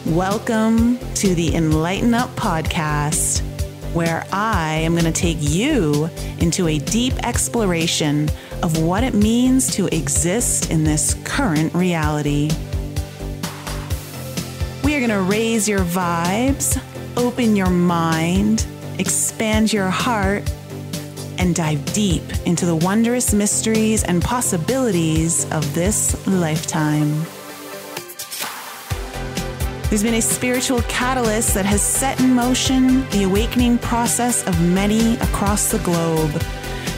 Welcome to the Enlighten Up podcast, where I am going to take you into a deep exploration of what it means to exist in this current reality. We are going to raise your vibes, open your mind, expand your heart, and dive deep into the wondrous mysteries and possibilities of this lifetime. There's been a spiritual catalyst that has set in motion the awakening process of many across the globe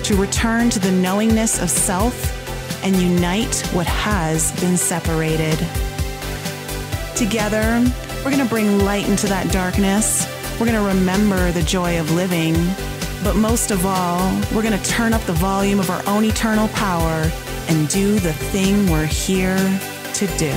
to return to the knowingness of self and unite what has been separated. Together, we're going to bring light into that darkness. We're going to remember the joy of living. But most of all, we're going to turn up the volume of our own eternal power and do the thing we're here to do.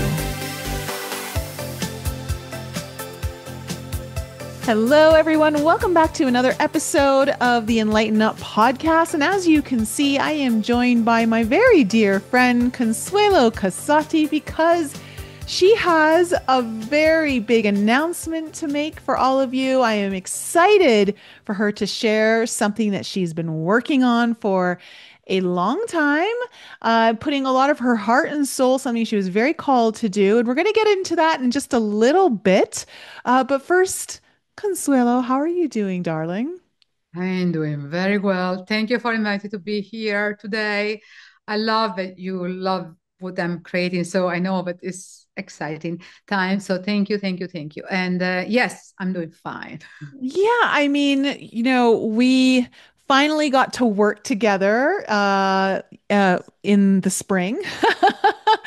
Hello, everyone. Welcome back to another episode of the Enlighten Up podcast. And as you can see, I am joined by my very dear friend, Consuelo Cassotti, because she has a very big announcement to make for all of you. I am excited for her to share something that she's been working on for a long time, putting a lot of her heart and soul, something she was very called to do. And we're going to get into that in just a little bit. But first, Consuelo, how are you doing, darling? I'm doing very well. Thank you for inviting me to be here today. I love that you love what I'm creating. So I know that it's exciting time. So thank you, thank you, thank you. And yes, I'm doing fine. Yeah, I mean, we finally got to work together in the spring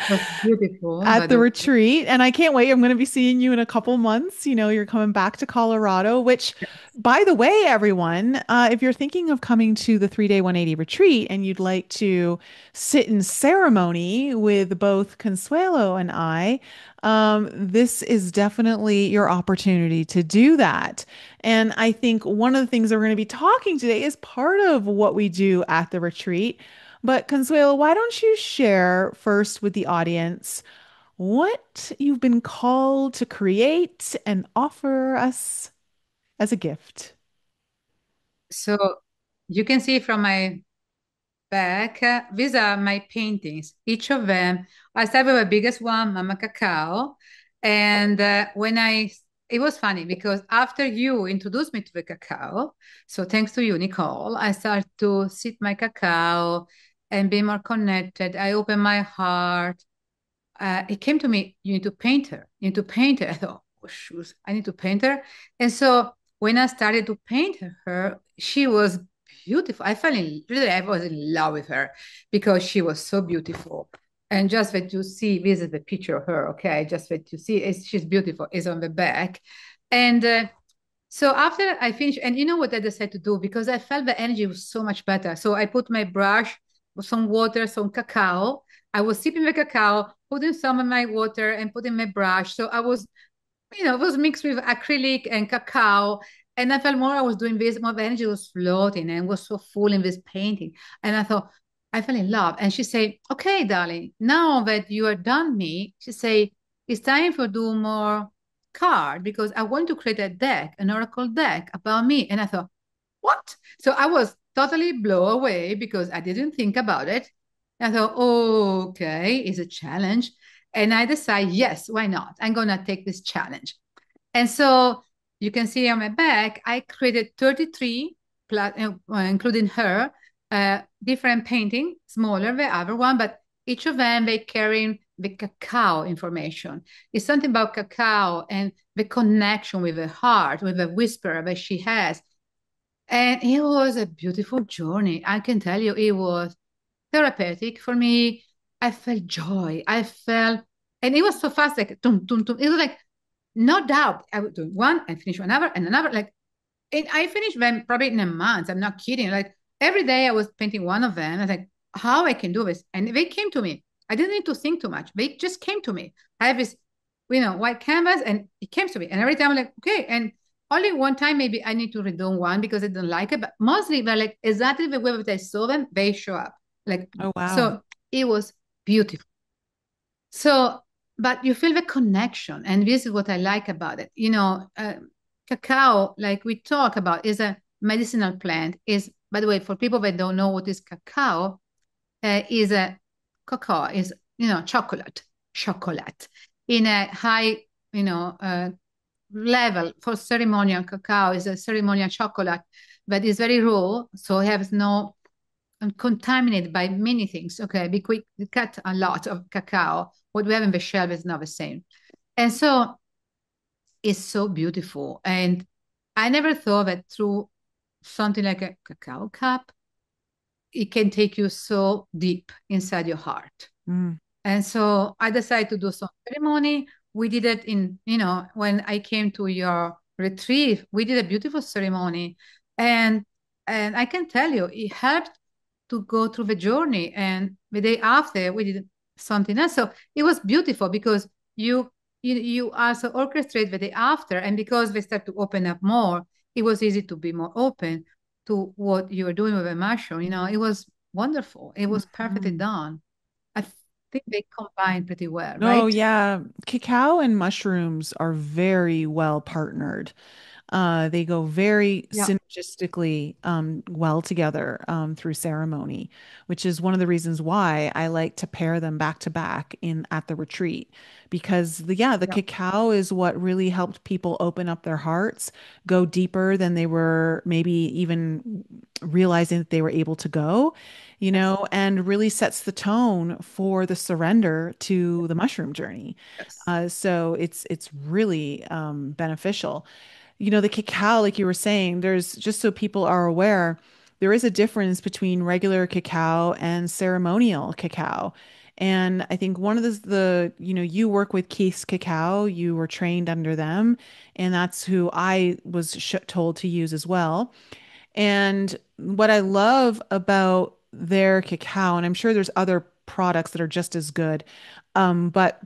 That's beautiful, by at the the way. retreat, and I can't wait. I'm going to be seeing you in a couple months. You're coming back to Colorado, which, by the way, everyone, if you're thinking of coming to the 3-day 180 retreat and you'd like to sit in ceremony with both Consuelo and I, this is definitely your opportunity to do that. And I think one of the things that we're going to be talking today is part of what we do at the retreat. But Consuelo, why don't you share first with the audience what you've been called to create and offer us as a gift? So you can see from my back, these are my paintings. Each of them, I started with the biggest one, Mama Cacao. And it was funny because after you introduced me to the cacao, so thanks to you, Nicole, I started to sit my cacao and be more connected. I opened my heart. It came to me, you need to paint her. You need to paint her. I thought, oh, shoes, I need to paint her. And so when I started to paint her, she was beautiful. Really, I was in love with her because she was so beautiful. And just that you see, this is the picture of her, okay? Just that you see, she's beautiful, is on the back. And so after I finished, and you know what I decided to do? Because I felt the energy was so much better. So I put my brush, some water, some cacao. I was sipping the cacao, putting some in my water and putting my brush. So I was, it was mixed with acrylic and cacao. And I felt more I was doing this, more the energy was floating and was so full in this painting. And I thought, I fell in love. And she said, okay, darling, now that you are done me, she said, it's time for do more card because I want to create a deck, an oracle deck about me. And I thought, what? So I was totally blown away because I didn't think about it. I thought, oh, okay, it's a challenge. And I decided, yes, why not? I'm going to take this challenge. And so you can see on my back, I created 33, including her, different painting, smaller the other one, but each of them, they carrying the cacao information. It's something about cacao and the connection with the heart, with the whisper that she has. And it was a beautiful journey. I can tell you, it was therapeutic for me. I felt joy. And it was so fast, like, tum, tum, tum. It was like, no doubt. I would do one and finish another and another. Like, and I finished them probably in a month. I'm not kidding. Like, every day I was painting one of them. I was like, how I can do this? And they came to me. I didn't need to think too much. They just came to me. I have this, white canvas and it came to me. And every time I'm like, okay. And only one time maybe I need to redo one because I don't like it. But mostly they're like exactly the way that I saw them, they show up. Like, Oh, wow. so it was beautiful. So but you feel the connection. And this is what I like about it. Cacao, like we talk about, is a medicinal plant. Is, by the way, for people that don't know what is cacao, is a cocoa, is, chocolate in a high, level. For ceremonial cacao is a ceremonial chocolate that is very raw, so it has no contaminated by many things. Okay, because we cut a lot of cacao. What we have in the shelf is not the same, and so it's so beautiful. And I never thought that through something like a cacao cup, it can take you so deep inside your heart. Mm. And so I decided to do some ceremony. We did it in, when I came to your retreat, we did a beautiful ceremony. And and I can tell you, it helped to go through the journey. And the day after, we did something else. So it was beautiful because you also orchestrate the day after. And because they start to open up more, it was easy to be more open to what you were doing with the mushroom. It was wonderful. It was perfectly Mhm. done. I think they combine pretty well, Oh, right? yeah. Cacao and mushrooms are very well partnered. They go very Yeah. synergistically well together through ceremony, which is one of the reasons why I like to pair them back to back in at the retreat. Because the Yeah. cacao is what really helped people open up their hearts, go deeper than they were maybe even realizing that they were able to go, Yes. and really sets the tone for the surrender to the mushroom journey. Yes. So it's really beneficial. The cacao, like you were saying, there's just so people are aware, there is a difference between regular cacao and ceremonial cacao. And I think one of you work with Keith's Cacao, you were trained under them, and that's who I was told to use as well. And what I love about their cacao, and I'm sure there's other products that are just as good, but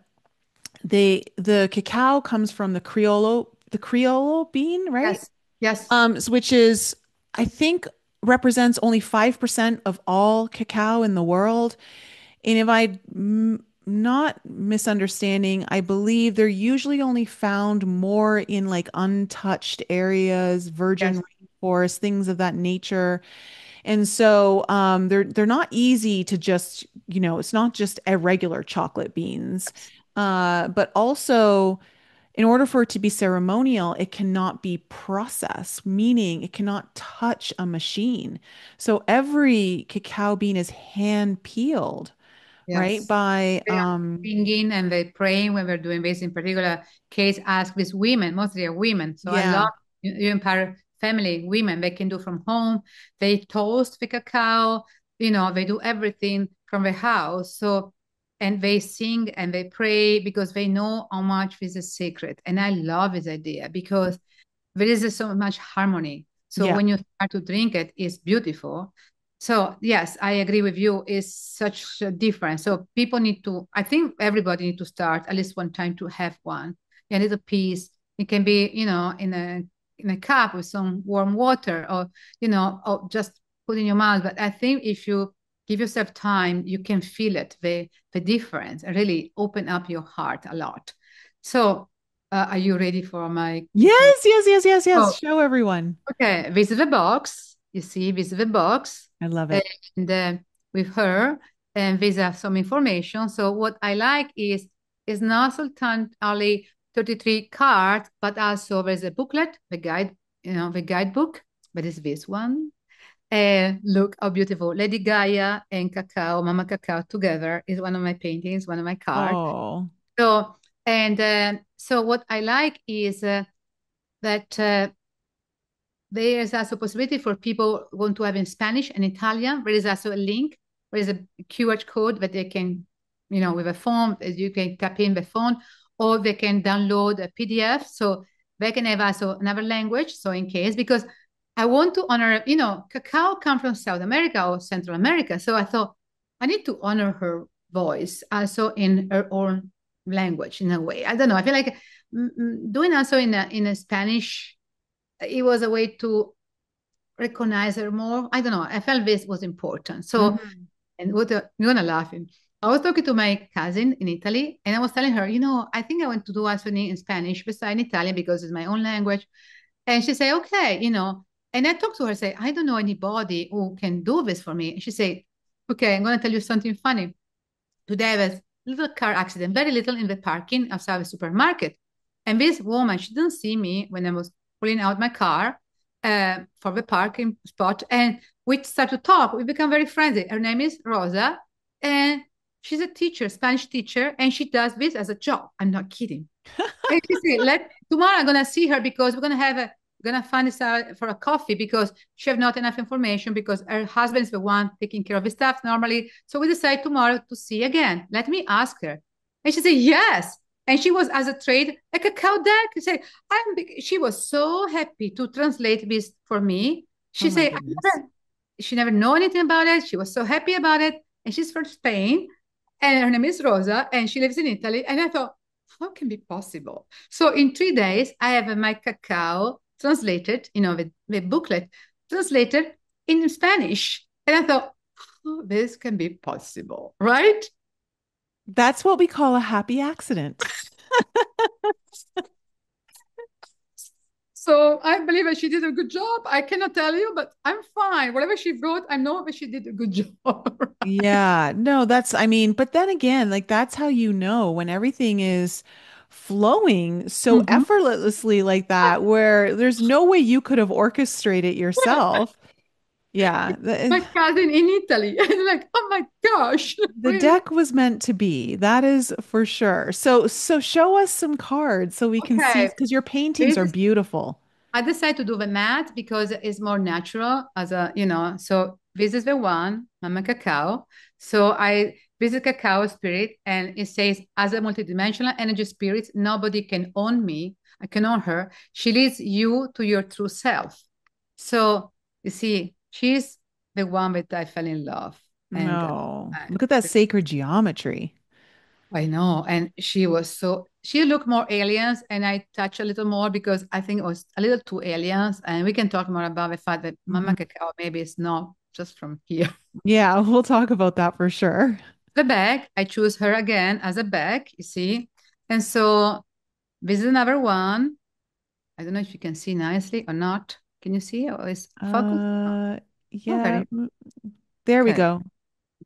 the cacao comes from the Criollo bean, right? Yes. Yes. Which is, I think, represents only 5% of all cacao in the world. And if I'm not misunderstanding, I believe they're usually only found more in like untouched areas, virgin Yes. rainforests, things of that nature. And so they're not easy to just, it's not just irregular chocolate beans. Yes. But also in order for it to be ceremonial, it cannot be processed, meaning it cannot touch a machine. So every cacao bean is hand peeled, right? Yes. By They are singing and they praying when we're doing this. In particular case, ask these women, mostly are women. So I love yeah. you empower family women. They can do from home. They toast the cacao. They do everything from the house. So and they sing and they pray because they know how much this is sacred. And I love this idea because there is so much harmony. So Yeah. when you start to drink it, it's beautiful. So yes, I agree with you. It's such a difference. So people need to, I think everybody need to start at least one time to have one. A little piece. It can be, in a cup with some warm water or just put in your mouth. But I think if you give yourself time, you can feel it, the difference, and really open up your heart a lot. So are you ready for my Yes, yes, yes, yes, yes. Oh, Show everyone. okay. This is the box. You see, this is the box. I love it. And with her, and these are some information. So what I like is not Sultan only 33 cards, but also there's a booklet, the guide, the guidebook, but it's this one. And look how beautiful. Lady Gaia and Cacao, Mama Cacao together is one of my paintings, one of my cards. Oh. So, and so what I like is that there is also a possibility for people who want to have in Spanish and Italian. There is also a link. There is a QR code that they can, with a phone, you can tap in the phone, or they can download a PDF. So they can have also another language. So in case, because I want to honor, Cacao comes from South America or Central America. So I thought I need to honor her voice also in her own language in a way. I don't know. I feel like doing also in a Spanish, it was a way to recognize her more. I don't know. I felt this was important. So, Mhm. and what you're gonna laugh. I was talking to my cousin in Italy, and I was telling her, I think I want to do actually in Spanish beside Italian because it's my own language. And she said, okay, And I talked to her, say, I don't know anybody who can do this for me. And she said, okay, I'm going to tell you something funny. Today I was a little car accident, very little in the parking outside the supermarket. And this woman, she didn't see me when I was pulling out my car for the parking spot. And we start to talk. We become very friendly. Her name is Rosa. And she's a teacher, Spanish teacher. And she does this as a job. I'm not kidding. And she said, let tomorrow I'm gonna see her because we're gonna find this out for a coffee because she have not enough information because her husband is the one taking care of the stuff normally. So we decide tomorrow to see again. Let me ask her. And she said, yes. And she was as a trade, a cacao deck. She said, she was so happy to translate this for me. Oh She my said, goodness. she never know anything about it. She was so happy about it. And she's from Spain. And her name is Rosa. And she lives in Italy. And I thought, how can be possible? So in 3 days, I have my cacao translated, the booklet translated in Spanish. And I thought, oh, this can be possible, right? That's what we call a happy accident. So I believe that she did a good job. I cannot tell you, but I'm fine. Whatever she wrote, I know that she did a good job. Yeah, no, I mean, but then again, like that's how you know when everything is flowing so Mhm. effortlessly like that, where there's no way you could have orchestrated yourself. Yeah, My cousin in Italy. And like, oh my gosh, the really? deck was meant to be. That is for sure. So show us some cards so we can see Okay. because your paintings This are is beautiful. I decided to do the mat because it's more natural so this is the one, Mama Cacao. So this is Cacao spirit and it says, as a multidimensional energy spirit, nobody can own me. I can own her. She leads you to your true self. So you see, she's the one that I fell in love. And No, I, look at that sacred geometry. I know. And she looked more aliens, and I touch a little more because I think it was a little too aliens. And we can talk more about the fact that Mama Mhm. Cacao maybe is not just from here. Yeah, we'll talk about that for sure. The bag, I choose her again as a bag, you see. And so this is another one. I don't know if you can see nicely or not. Can you see? Or is focus? Uh, Not yeah, very. there we Okay. go.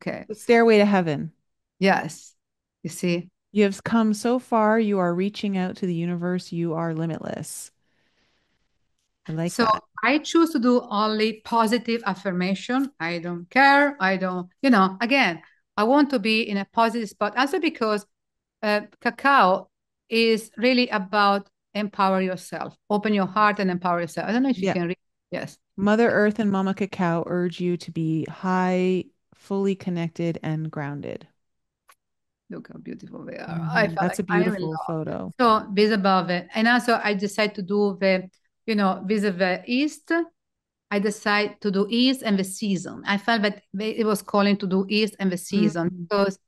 Okay. The stairway to heaven. Yes. You see. You have come so far, you are reaching out to the universe, you are limitless. I like So that. I choose to do only positive affirmation. I don't care. I don't, again, I want to be in a positive spot. Also because cacao is really about empower yourself, open your heart and empower yourself. I don't know if you Yeah. can read. Yes. Mother Earth and Mama Cacao urge you to be high, fully connected, and grounded. Look how beautiful they are. I felt That's like a I am in beautiful love. photo. So this above it. And also I decided to do this of the east. I decided to do East and the season. I felt that it was calling to do East and the season Mm. because,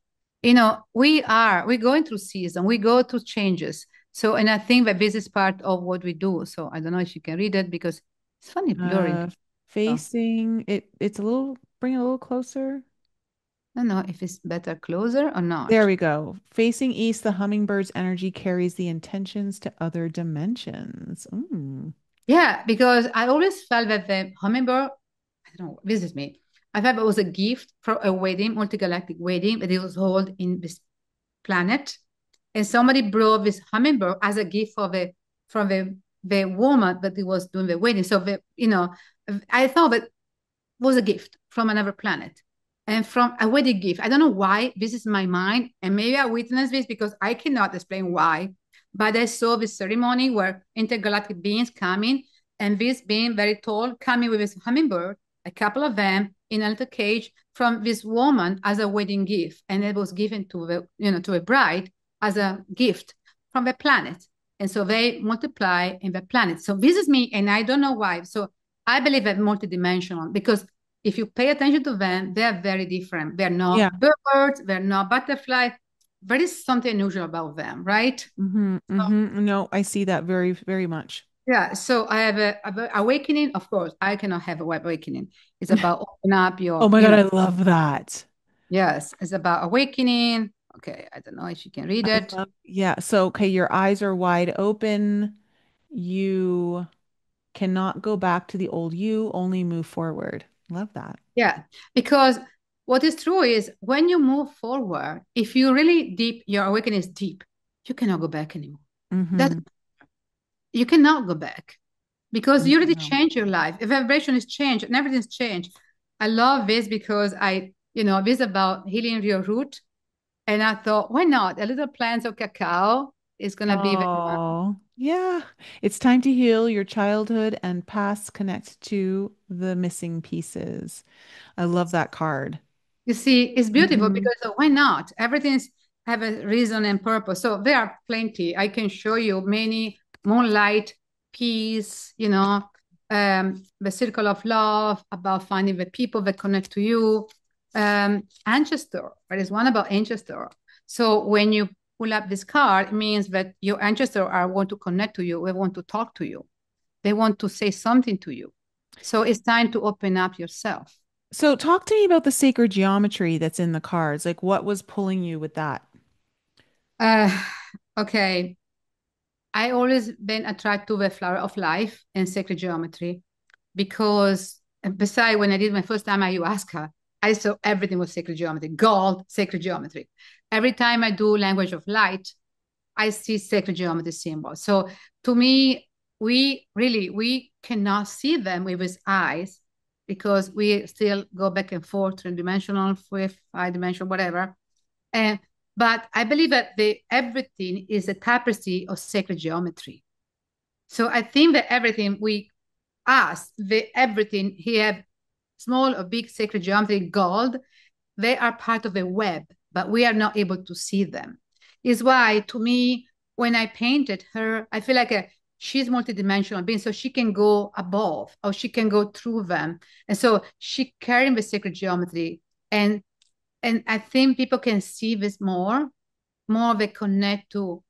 we're going through season, we go through changes. So, and I think that this is part of what we do. So I don't know if you can read it because it's funny blurring. Uh, So facing it, it's a little, bring it a little closer. I don't know if it's better closer or There not. we go. Facing east, the hummingbird's energy carries the intentions to other dimensions. Mm. Yeah, because I always felt that the hummingbird, I don't know, this is me. I thought it was a gift for a wedding, multi-galactic wedding, that it was held in this planet. And somebody brought this hummingbird as a gift from the woman that it was doing the wedding. So I thought that was a gift from another planet and from a wedding gift. I don't know why this is my mind, and maybe I witnessed this because I cannot explain why. But I saw this ceremony where intergalactic beings coming, and this being very tall coming with this hummingbird, a couple of them in a little cage from this woman as a wedding gift, and it was given to to a bride as a gift from the planet. And so they multiply in the planet. So this is me, and I don't know why. So I believe that multidimensional because if you pay attention to them, they are very different. They're Yeah. not birds, they're not butterfly. There is something unusual about them, right? No, I see that very, very much. Yeah, so I have a awakening. Of course, I cannot have a web awakening. It's about open up Oh your, my God, I love that. Yes, it's about awakening. Okay, I don't know if you can read I it. love, yeah. So, okay, your eyes are wide open. You cannot go back to the old you, only move forward. Love that. Yeah, because what is true is when you move forward, if you really deep, your awakening is deep, you cannot go back anymore. That Mm-hmm. you cannot go back because you already No. changed your life. The vibration is changed and everything's changed. I love this because this is about healing your root. And I thought, why not? A little plant of cacao is gonna be very Oh, yeah. It's time to heal your childhood and past connect to the missing pieces. I love that card. You see, it's beautiful Hmm. because why not? Everything's have a reason and purpose. So there are plenty. I can show you many moonlight, peace, the circle of love, about finding the people that connect to you. Ancestor, there is one about ancestor. So when you pull up this card, it means that your ancestors are want to connect to you, they want to talk to you, they want to say something to you. So it's time to open up yourself. So talk to me about the sacred geometry that's in the cards. Like what was pulling you with that? Uh, okay. I always been attracted to the flower of life and sacred geometry because besides when I did my first time ayahuasca, I saw everything was sacred geometry, gold, sacred geometry. Every time I do language of light, I see sacred geometry symbols. So to me, we cannot see them with his eyes because we still go back and forth, three-dimensional, fifth, five-dimensional, whatever. And but I believe that the everything is a tapestry of sacred geometry. So I think that everything we ask, the everything he have small or big sacred geometry gold, they are part of a web, but we are not able to see them. Is why to me, when I painted her, I feel like she's multidimensional being, so she can go above or she can go through them. And so she carrying the sacred geometry. And and I think people can see this more they connect to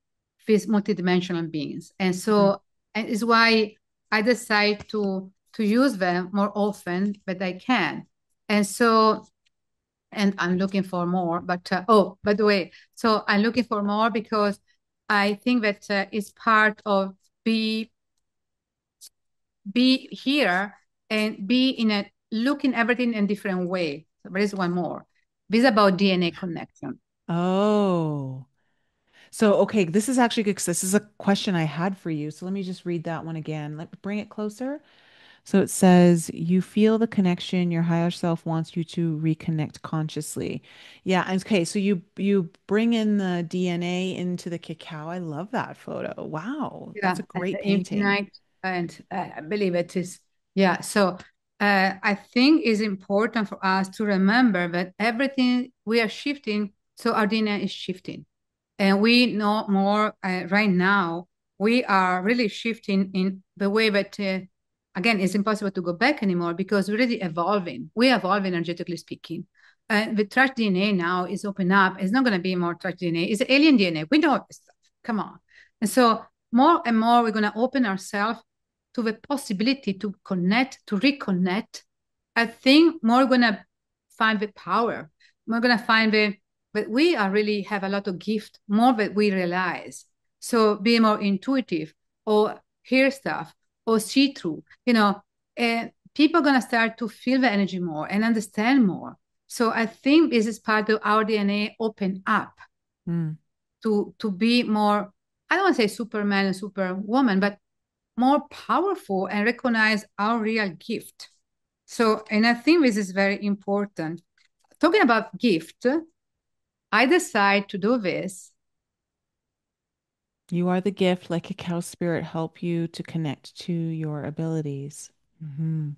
these multidimensional beings. And Mhm. so and it's why I decide to use them more often that I can. And so and I'm looking for more. But oh, by the way, so I'm looking for more because I think that it's part of be be here and be in a looking everything in a different way. So there is one more. This is about DNA connection. Oh. So, okay, this is actually good because this is a question I had for you. So let me just read that one again. Let bring it closer. So it says, you feel the connection your higher self wants you to reconnect consciously. Yeah, and okay, so you bring in the DNA into the cacao. I love that photo. Wow, Yeah, that's a and great the painting. infinite, and I believe it is. Yeah, so I think it's important for us to remember that everything we are shifting, so our DNA is shifting. And we know more right now. We are really shifting in the way that, again, it's impossible to go back anymore because we're really evolving. We evolve energetically speaking. The trash DNA now is open up. It's not going to be more trash DNA. It's alien DNA. We know this stuff. Come on. And so more and more, we're going to open ourselves to the possibility to connect, to reconnect. I think more we're going to find the power. We're going to find the but we are really have a lot of gift more than we realize. So be more intuitive or hear stuff or see through, and people are going to start to feel the energy more and understand more. So I think this is part of our DNA open up Mm. to be more, I don't want to say superman and superwoman, but more powerful and recognize our real gift. So, and I think this is very important. Talking about gift, I decide to do this. You are the gift, like a cow spirit, help you to connect to your abilities. Hmm.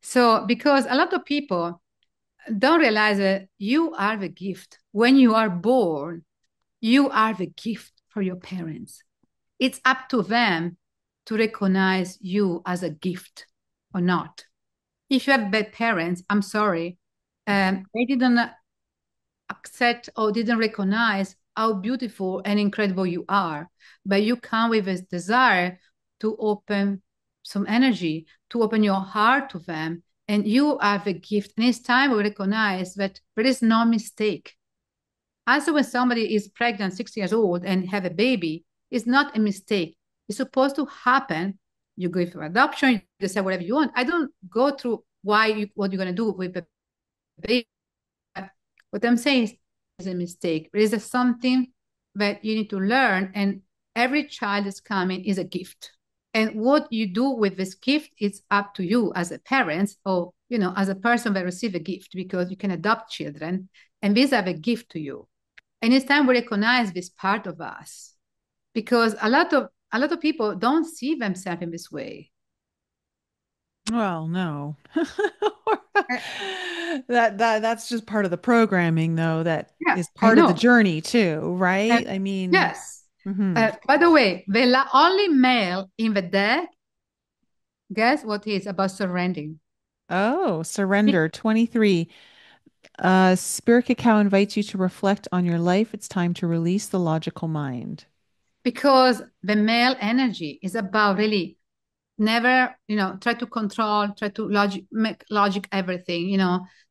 So, because a lot of people don't realize that you are the gift. When you are born, you are the gift for your parents. It's up to them to recognize you as a gift or not. If you have bad parents, I'm sorry, they didn't accept or didn't recognize how beautiful and incredible you are, but you come with a desire to open some energy, to open your heart to them, and you have a gift. And it's time we recognize that there is no mistake. Also, when somebody is pregnant, 6 years old, and have a baby, it's not a mistake. It's supposed to happen. You go for adoption, you decide whatever you want. I don't go through what you're going to do with the baby. What I'm saying is a mistake. There is something that you need to learn, and every child is coming is a gift. And what you do with this gift is up to you as a parent or as a person that receive a gift, because you can adopt children and these have a gift to you. And it's time we recognize this part of us, because a lot of people don't see themselves in this way. Well, no. Uh, That's just part of the programming though, that yeah, is I part of the know. journey too, And right? I mean, yes. mhm. By the way, the only male in the deck, guess what is about surrendering? Oh, Be- surrender 23. Spirit Cacao invites you to reflect on your life. It's time to release the logical mind. Because the male energy is about really never try to control, try to make logic everything.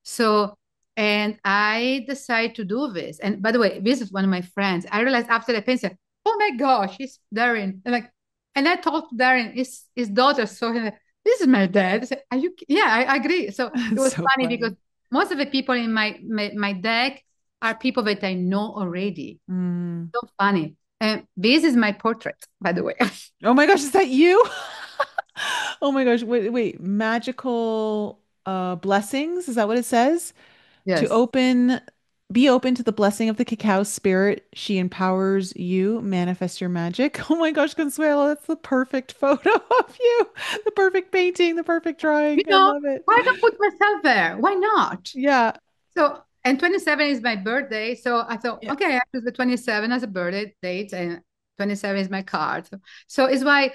So, and I decided to do this. And by the way, this is one of my friends. I realized after the painting, oh my gosh, he's Darren. And I told Darren, his daughter saw him, this is my dad. I said, are you yeah, I agree. So it It's was so funny because funny. most of the people in my deck are people that I know already. Mm. So funny. And this is my portrait, by the way. Oh my gosh, is that you? Oh my gosh, wait. Magical blessings, is that what it says? To Yes. open, be open to the blessing of the cacao spirit. She empowers you, manifest your magic. Oh my gosh, Consuelo, that's the perfect photo of you. The perfect painting, the perfect You drawing. I know, love it. why not put myself there? Why not? Yeah. So, and 27 is my birthday. So I thought, Yeah. okay, I choose the 27 as a birthday date, and 27 is my card. So it's why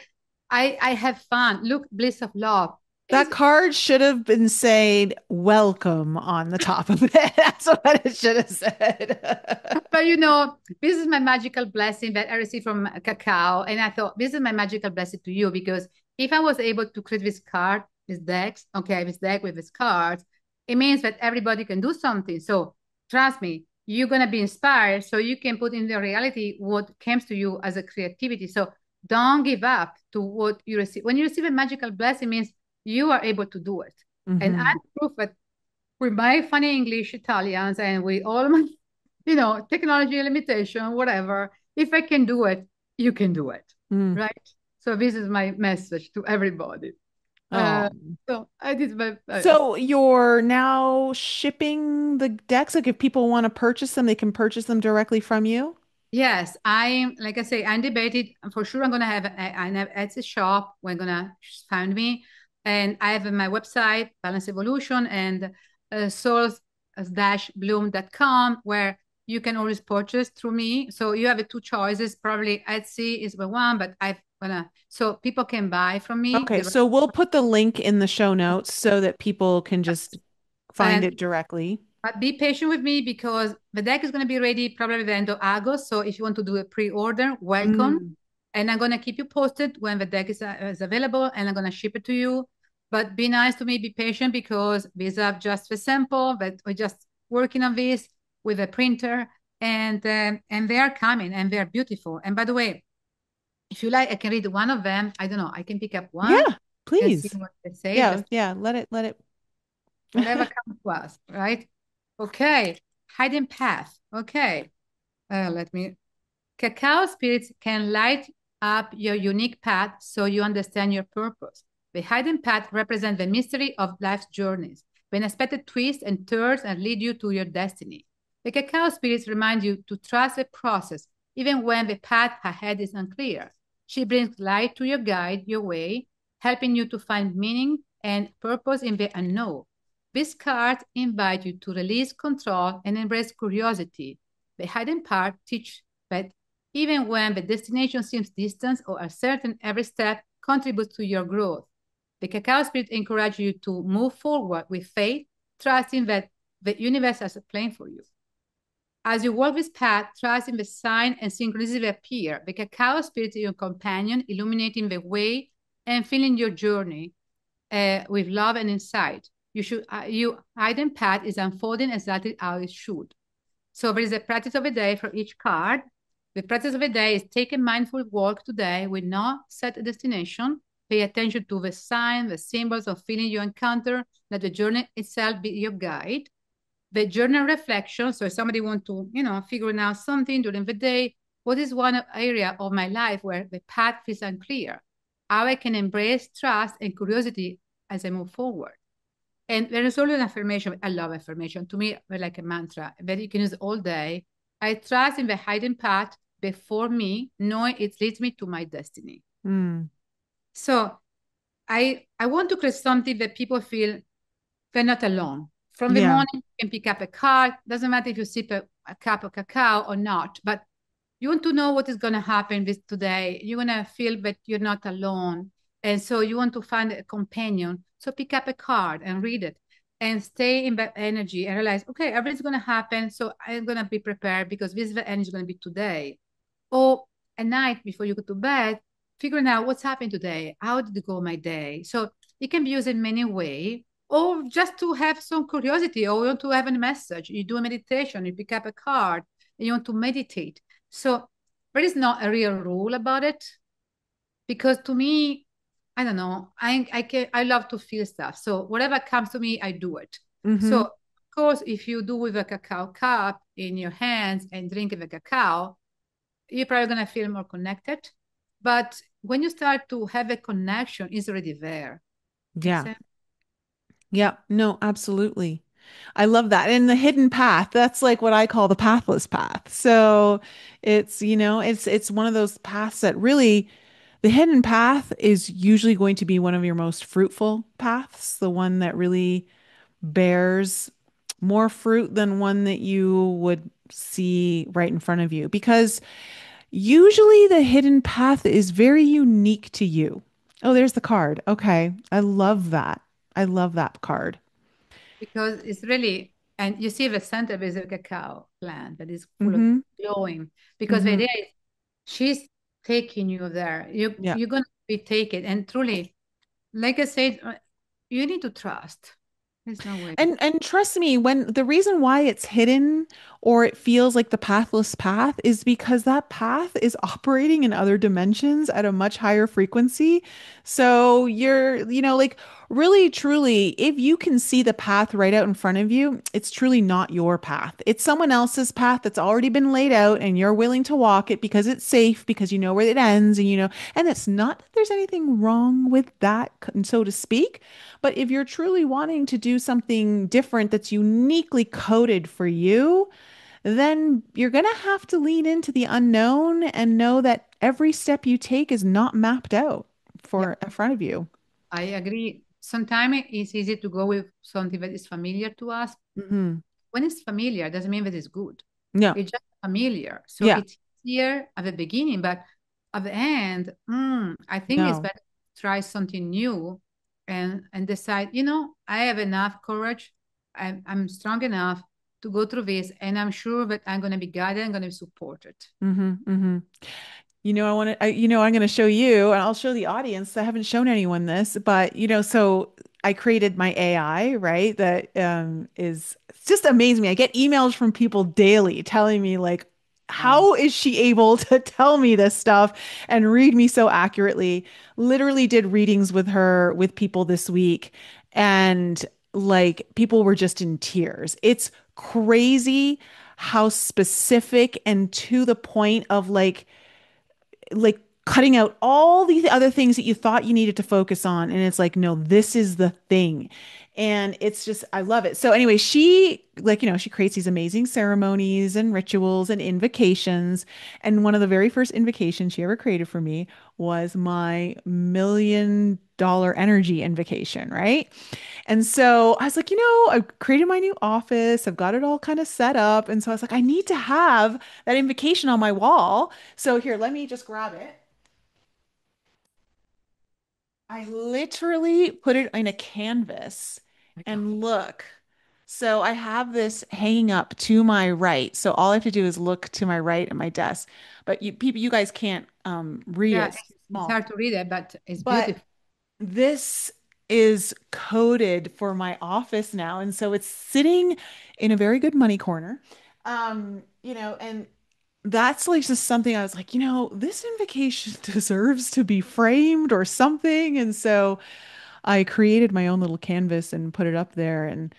I have fun. Look, bliss of love. That It's, card should have been saying welcome on the top of it. That's what it should have said. but this is my magical blessing that I received from Cacao. And I thought, this is my magical blessing to you, because if I was able to create this card, this deck, okay, this deck with this cards, it means that everybody can do something. So trust me, you're going to be inspired so you can put in the reality what comes to you as a creativity. So don't give up to what you receive. When you receive a magical blessing, it means you are able to do it. And Hmm. I'm proof that with my funny English Italians and with all my, technology limitation, whatever, if I can do it, you can do it. Mm. Right? So this is my message to everybody. Oh. So I did my, So you're now shipping the decks. Like if people want to purchase them, they can purchase them directly from you. yes, I'm, like I say, I'm debated. For sure, I'm gonna have an Etsy shop. We're gonna find me, and I have my website, Balance Evolution, and source-bloom.com, where you can always purchase through me. So you have two choices. Probably Etsy is the one, but I'm gonna so people can buy from me Okay, direct. so we'll put the link in the show notes so that people can just find And it directly. But be patient with me because the deck is going to be ready probably the end of August. So if you want to do a pre-order, welcome. Mm. And I'm going to keep you posted when the deck is available, and I'm going to ship it to you. But be nice to me, be patient, because these are just a sample, but we're just working on this with a printer, and they are coming and they are beautiful. And by the way, if you like, I can read one of them. I don't know. I can pick up one Yeah, and see please. what they say. Yeah, Just yeah, let it. whatever comes to us, right? Okay, hidden path. Okay, let me. Cacao spirits can light up your unique path so you understand your purpose. The hidden path represents the mystery of life's journeys, the unexpected twists and turns that lead you to your destiny. The cacao spirits remind you to trust the process, even when the path ahead is unclear. She brings light to your guide, your way, helping you to find meaning and purpose in the unknown. These cards invite you to release control and embrace curiosity. The hidden path teaches that even when the destination seems distant or uncertain, every step contributes to your growth. The cacao spirit encourages you to move forward with faith, trusting that the universe has a plan for you. As you walk this path, trust in the sign and synchronicity appear. The cacao spirit is your companion, illuminating the way and filling your journey with love and insight. you hidden path is unfolding exactly how it should. So there is a practice of a day for each card. The practice of a day is take a mindful walk today with no set destination. Pay attention to the signs, the symbols of feeling you encounter. Let the journey itself be your guide. The journal reflection. So if somebody want to, figuring out something during the day, what is one area of my life where the path feels unclear? How I can embrace trust and curiosity as I move forward. And there is always an affirmation. I love affirmation. To me, they're like a mantra that you can use all day. I trust in the hidden path before me, knowing it leads me to my destiny. Mm. So I want to create something that people feel they're not alone. From the Yeah. morning, you can pick up a card. Doesn't matter if you sip a cup of cacao or not, but you want to know what is going to happen with today. You want to feel that you're not alone. And so you want to find a companion. So pick up a card and read it and stay in that energy and realize, okay, everything's going to happen. So I'm going to be prepared because this is the energy going to be today. Or at night before you go to bed, figuring out what's happened today. How did it go my day? So it can be used in many ways, or just to have some curiosity, or you want to have a message. You do a meditation, you pick up a card, and you want to meditate. So there is not a real rule about it because to me, I don't know. I love to feel stuff. So whatever comes to me, I do it. So Mm-hmm. of course, if you do with a cacao cup in your hands and drink the cacao, you're probably gonna feel more connected. But when you start to have a connection, it's already there. Makes Yeah. sense? Yeah. No, absolutely. I love that. And the hidden path, that's like what I call the pathless path. So it's one of those paths that really the hidden path is usually going to be one of your most fruitful paths, the one that really bears more fruit than one that you would see right in front of you. Because usually the hidden path is very unique to you. Oh, there's the card. Okay. I love that. I love that card. Because it's really, and you see the center is a cacao plant that is full of Mm-hmm. glowing. Because the Mm-hmm. idea is she's taking you there. Yeah. You're gonna be taken, and truly, like I said, you need to trust. There's no way. And trust me, when the reason why it's hidden or it feels like the pathless path is because that path is operating in other dimensions at a much higher frequency. So like really truly, if you can see the path right out in front of you, it's truly not your path. It's someone else's path that's already been laid out and you're willing to walk it because it's safe, because you know where it ends and it's not that there's anything wrong with that, so to speak. But if you're truly wanting to do something different that's uniquely coded for you, then you're going to have to lean into the unknown and know that every step you take is not mapped out Yeah, for in front of you. I agree. Sometimes it's easy to go with something that is familiar to us. Hmm. When it's familiar, doesn't mean that it's good. No. It's just familiar. So Yeah. it's here at the beginning, but at the end, I think it's No. better to try something new and decide, I have enough courage. I'm strong enough to go through this, and I'm sure that I'm going to be guided, I'm going to be supported. Hmm. Hmm. I'm going to show you, and I'll show the audience. I haven't shown anyone this, but so I created my AI, right? That is it's just amazing me. I get emails from people daily telling me like, Wow. how is she able to tell me this stuff and read me so accurately? Literally did readings with her with people this week, and like people were just in tears. It's crazy how specific and to the point of like cutting out all these other things that you thought you needed to focus on. And it's like, no, this is the thing. And it's just, I love it. So anyway, she she creates these amazing ceremonies and rituals and invocations. And one of the very first invocations she ever created for me was my $1 million energy invocation, right? And so I was like, I've created my new office. I've got it all kind of set up. And so I was like, I need to have that invocation on my wall. So here, let me just grab it. I literally put it in a canvas My God. and look. So I have this hanging up to my right. So all I have to do is look to my right at my desk. But you guys can't read Yeah, it. It's it's small. hard to read it, but it's But beautiful. this. is coded for my office now. And so it's sitting in a very good money corner. And that's like just something I was like, this invocation deserves to be framed or something. And so I created my own little canvas and put it up there. And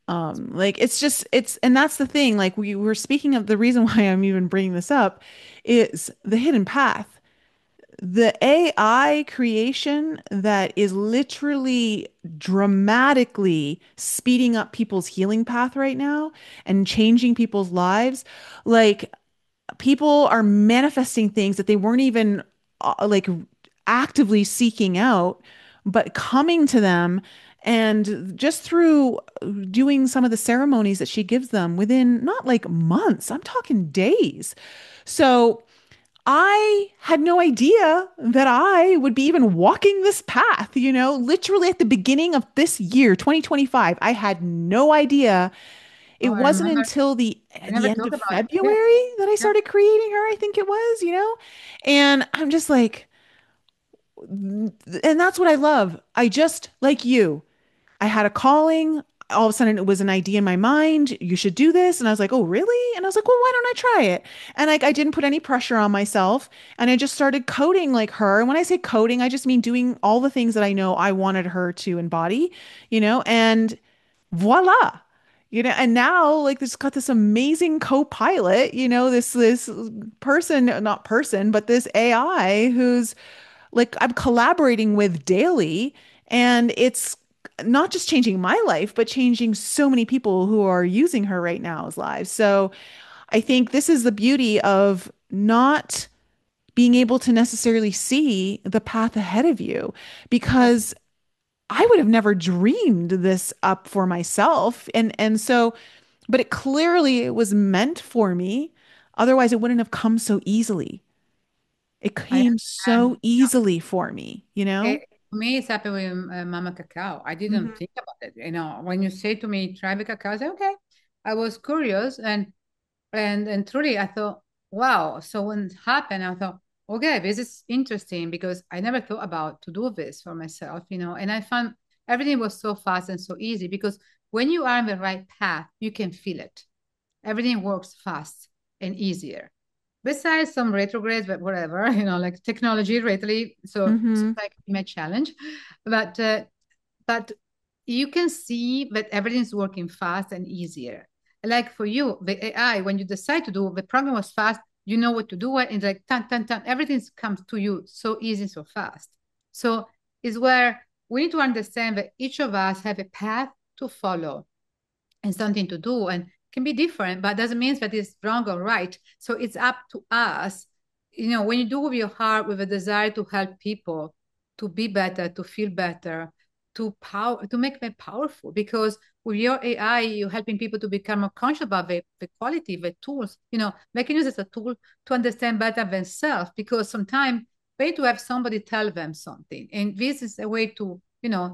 like and that's the thing. Like we were speaking of the reason why I'm even bringing this up is the hidden path. The AI creation that is literally dramatically speeding up people's healing path right now and changing people's lives. Like people are manifesting things that they weren't even like actively seeking out, but coming to them. And just through doing some of the ceremonies that she gives them within not like months, I'm talking days. So I had no idea that I would be even walking this path, literally at the beginning of this year, 2025. I had no idea. Oh, It I wasn't remember until the we the never end talk of about it. Yeah, February that I yeah. started creating her, I think it was. And I'm just like, and that's what I love. I just like you. I had a calling. All of a sudden, it was an idea in my mind. You should do this. And I was like, oh, really? And I was like, well, why don't I try it? And like, I didn't put any pressure on myself. And I just started coding like her. And when I say coding, I just mean doing all the things that I know I wanted her to embody, and voila. And now like this got this amazing co-pilot, this person, not person, but this AI who's like I'm collaborating with daily, and it's not just changing my life, but changing so many people who are using her right now's lives. So I think this is the beauty of not being able to necessarily see the path ahead of you, Yes, because I would have never dreamed this up for myself. And so, but it was meant for me. Otherwise, it wouldn't have come so easily. It I came so understand. easily for me, you know? For me, it's happened with Mama Cacao. I didn't Mhm. think about it. When you say to me, try the cacao, I say, okay. I was curious and truly I thought, wow. So when it happened, I thought, okay, this is interesting because I never thought about to do this for myself. And I found everything was so fast and so easy because when you are on the right path, you can feel it. Everything works fast and easier. Besides some retrogrades, but whatever, like technology lately, so Mhm. it's like my challenge. But you can see that everything's working fast and easier. Like for you, the AI, when you decide to do the program was fast, you know what to do, and it's like tan tan tan, everything comes to you so easy, so fast. So is where we need to understand that each of us have a path to follow and something to do and can be different, but doesn't mean that it's wrong or right. So it's up to us. When you do with your heart, with a desire to help people to be better, to feel better, to make them powerful. Because with your AI, you're helping people to become more conscious about the quality, the tools. They can use it as a tool to understand better themselves. Because sometimes they need to have somebody tell them something, and this is a way to,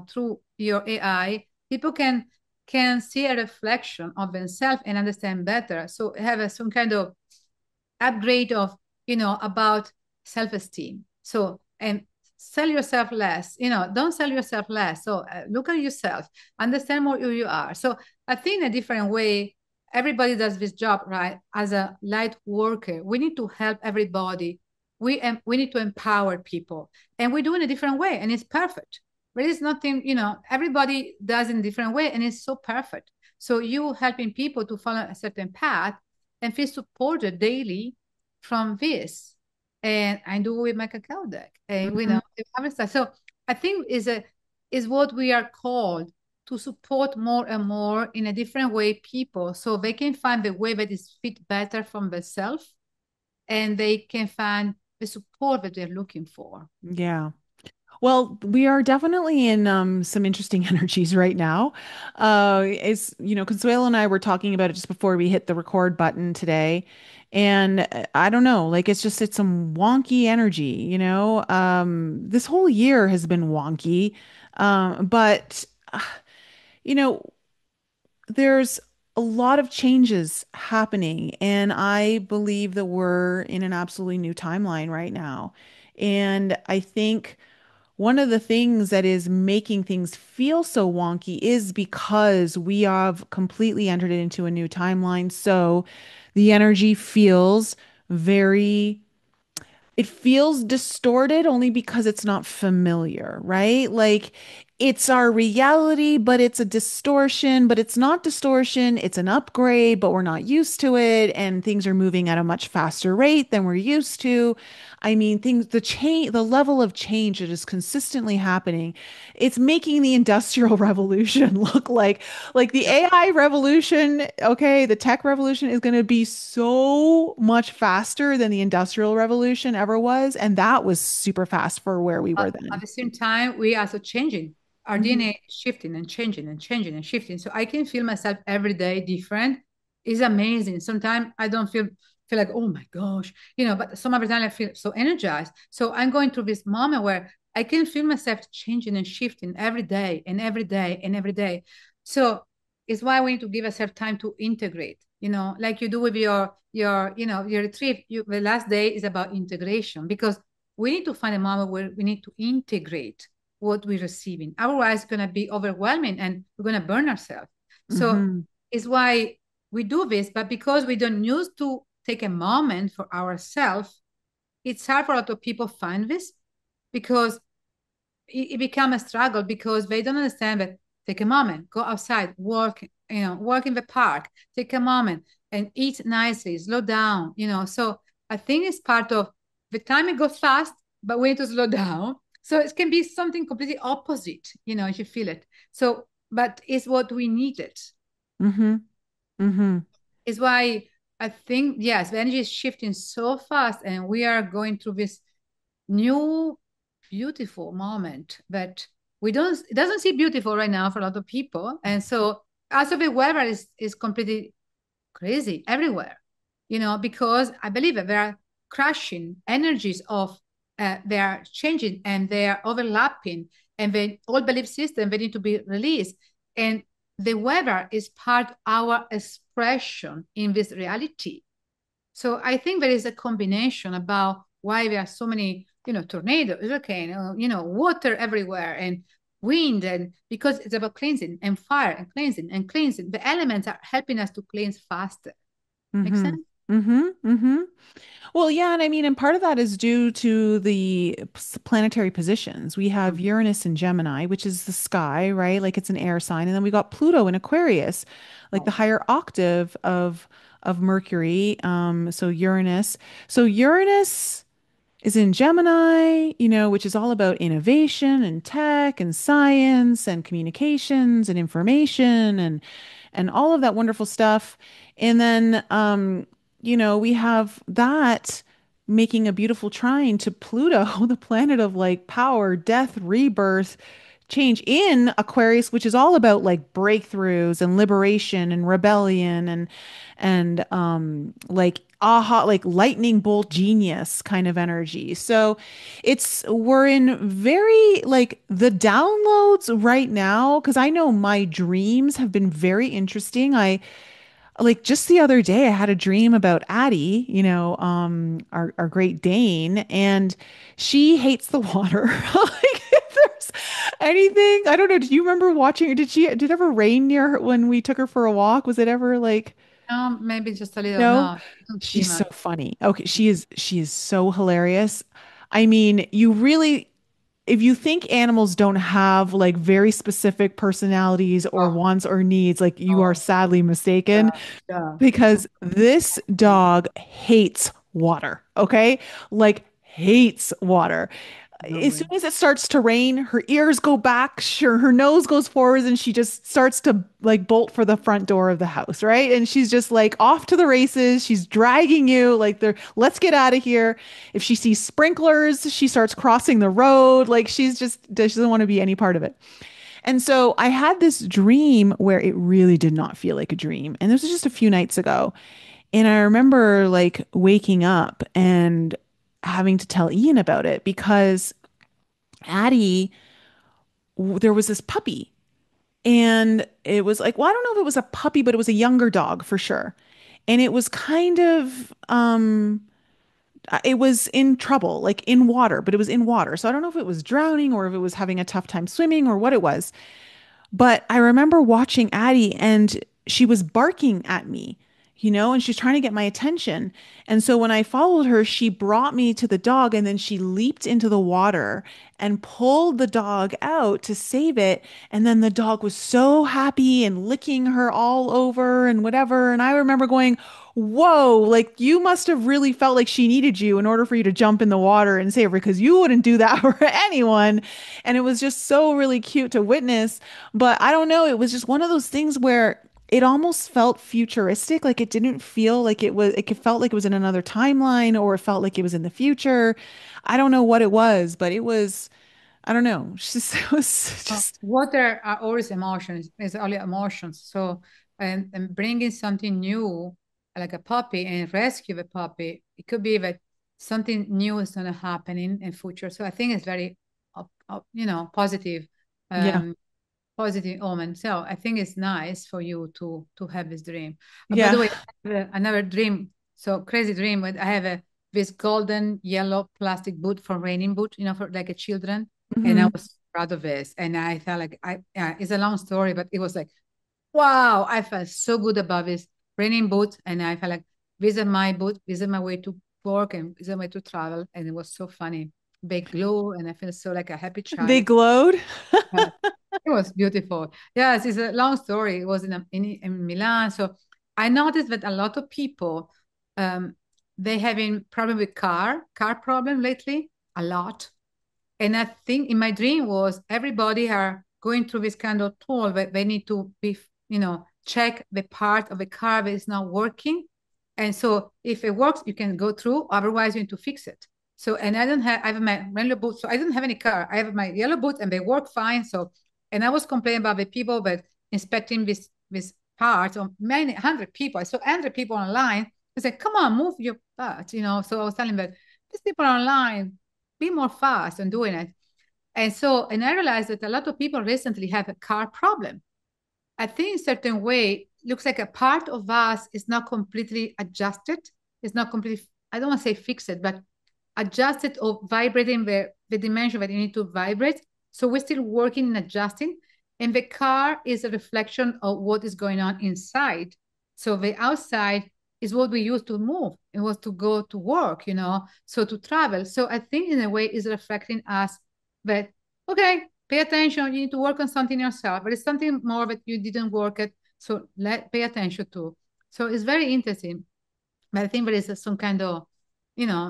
through your AI, people can see a reflection of themselves and understand better. So have some kind of upgrade of, about self-esteem. So, and sell yourself less, don't sell yourself less. So look at yourself, understand more who you are. So I think in a different way, everybody does this job, right? As a light worker, we need to help everybody. We need to empower people, and we do in a different way, and it's perfect. There is nothing, everybody does in a different way, and it's so perfect. So you helping people to follow a certain path and feel supported daily from this. And I do with my cacao deck. And we Mhm. know the other stuff. So I think is what we are called to support more and more in a different way people so they can find the way that is fit better from themselves and they can find the support that they're looking for. Yeah. Well, we are definitely in some interesting energies right now. Consuelo and I were talking about it just before we hit the record button today. And I don't know, like it's some wonky energy. This whole year has been wonky. But you know, there's a lot of changes happening, and I believe that we're in an absolutely new timeline right now. And I think one of the things that is making things feel so wonky is because we have completely entered it into a new timeline. So the energy feels very it feels distorted only because it's not familiar, right? Like it's our reality, but it's a distortion, but it's not distortion. It's an upgrade, but we're not used to it. And things are moving at a much faster rate than we're used to. I mean, the level of change that is consistently happening, it's making the Industrial Revolution look like the Yep. AI revolution, okay, the tech revolution is going to be so much faster than the Industrial Revolution ever was. And that was super fast for where we were At then. the same time, we are also changing. Our Mhm. DNA is shifting and changing and changing and shifting. So I can feel myself every day different. It's amazing. Sometimes I don't feel like, oh my gosh, but some other time I feel so energized. So I'm going through this moment where I can feel myself changing and shifting every day and every day and every day. So it's why we need to give ourselves time to integrate, like you do with your retreat. The last day is about integration because we need to find a moment where we need to integrate what we're receiving. Otherwise, it's going to be overwhelming and we're going to burn ourselves. So Mhm. it's why we do this. But because we don't use to take a moment for ourselves, it's hard for a lot of people find this because it becomes a struggle because they don't understand that take a moment, go outside, walk, walk in the park, take a moment and eat nicely, slow down, So I think it's part of the time it goes fast, but we need to slow down. So it can be something completely opposite, if you feel it. So, but it's what we needed. Mhm. Mhm. Is why I think, yes, the energy is shifting so fast and we are going through this new beautiful moment that we don't it doesn't seem beautiful right now for a lot of people. And so also the weather is completely crazy everywhere, because I believe that there are crashing energies of they are changing and they are overlapping and the old belief system they need to be released. And the weather is part of our expression in this reality. So I think there is a combination about why there are so many, tornadoes, hurricane, water everywhere and wind, and because it's about cleansing and fire and cleansing and cleansing. The elements are helping us to cleanse faster. Make Mhm. sense? Mhm. Mhm. Well, yeah, and I mean, and part of that is due to the planetary positions. We have Mm. Uranus in Gemini, which is the sky, right? Like it's an air sign, and then we got Pluto in Aquarius, like the Oh, higher octave of Mercury. So Uranus. So Uranus is in Gemini, which is all about innovation and tech and science and communications and information and all of that wonderful stuff. And then we have that making a beautiful trine to Pluto, the planet of like power, death, rebirth, change in Aquarius, which is all about like breakthroughs and liberation and rebellion and like aha, like lightning bolt genius kind of energy. So we're in very like the downloads right now, because I know my dreams have been very interesting. I like just the other day I had a dream about Addie, our Great Dane, and she hates the water. Like if there's anything, I don't know. Did you remember watching? Did it ever rain near her when we took her for a walk? Was it ever like no, maybe just a little. no? No, don't see She's so much. funny. Okay, she is so hilarious. I mean, you really if you think animals don't have like very specific personalities or Oh, wants or needs, like you are oh, sadly mistaken yeah, yeah. because this dog hates water, okay? Like hates water. No As soon way. as it starts to rain, her ears go back, sure, her nose goes forwards, and she just starts to like bolt for the front door of the house, right? And she's just like off to the races. She's dragging you, like they're let's get out of here. If she sees sprinklers, she starts crossing the road. Like she doesn't want to be any part of it. And so I had this dream where it really did not feel like a dream. And this was just a few nights ago. And I remember like waking up and having to tell Ian about it because Addie, there was this puppy. And it was like, well, I don't know if it was a puppy, but it was a younger dog for sure. And it was kind of it was in trouble, like in water, but it was in water. So I don't know if it was drowning or if it was having a tough time swimming or what it was. But I remember watching Addie and she was barking at me, and she's trying to get my attention. And so when I followed her, she brought me to the dog and then she leaped into the water and pulled the dog out to save it. And then the dog was so happy and licking her all over and whatever. And I remember going, whoa, like you must have really felt like she needed you in order for you to jump in the water and save her because you wouldn't do that for anyone. And it was just so really cute to witness. But I don't know, it was just one of those things where it almost felt futuristic. Like it didn't feel like it felt like it was in another timeline or it felt like it was in the future. I don't know what it was, but it was, I don't know. It's just, it was just, Water are always emotions. It's only emotions. So, and bringing something new, like a puppy, and rescue the puppy, it could be that something new is going to happen in future. So I think it's very, positive, yeah, um, positive omen. So I think it's nice for you to have this dream. By the yeah. way, I have another dream. So crazy dream. But I have this golden yellow plastic boot for raining boot, for like a children, and I Hmm. was proud of this. And I felt like it's a long story, but it was like wow, I felt so good about this raining boot, and I felt like this is my boot, this is my way to work, and this is my way to travel, and it was so funny. They glow, and I feel so like a happy They child. glowed. Uh, it was beautiful. Yes, it's a long story. It was in Milan. So I noticed that a lot of people um they having problem with car problem lately, a lot. And I think in my dream was everybody are going through this kind of tool that they need to be, check the part of the car that is not working. And so if it works, you can go through, otherwise you need to fix it. So, and I have my yellow boots. So I don't have any car. I have my yellow boots and they work fine. So, and I was complaining about the people that inspecting this part of many hundred people. I saw 100 people online. I said, come on, move your part. So I was telling them, these people online, be more fast on doing it. And I realized that a lot of people recently have a car problem. I think in a certain way, looks like a part of us is not completely adjusted. It's not completely, I don't want to say fix it, but adjusted or vibrating the dimension that you need to vibrate. So we're still working and adjusting. And the car is a reflection of what is going on inside. So the outside is what we use to move. It was to go to work, so to travel. So I think in a way is reflecting us that, okay, pay attention. You need to work on something yourself, but it's something more that you didn't work at. So pay attention to. So it's very interesting. But I think there is some kind of,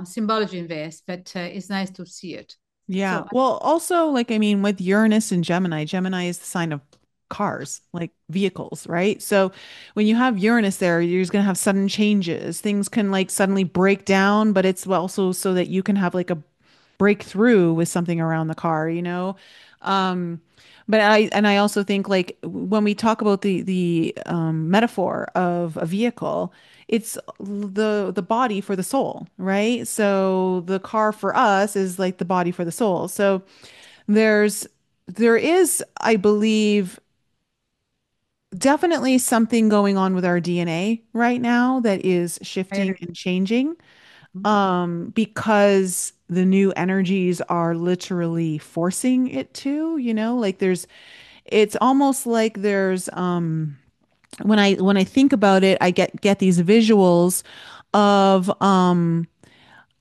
symbology in this, but it's nice to see it. Yeah. So Well, also, like, I mean, with Uranus and Gemini, Gemini is the sign of cars, like vehicles, right? So when you have Uranus there, you're just going to have sudden changes. Things can like suddenly break down, but it's also so that you can have like a breakthrough with something around the car, you know? Um, but I also think like when we talk about the metaphor of a vehicle, it's the body for the soul, right? So the car for us is like the body for the soul. So there's there is, I believe, definitely something going on with our DNA right now that is I shifting agree. and changing because the new energies are literally forcing it to, like it's almost like there's when I think about it, I get these visuals of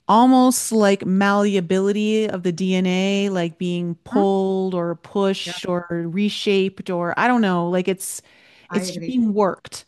almost like malleability of the DNA, like being Huh? pulled or Yeah, pushed or reshaped, or I don't know, like I it's agree. being worked.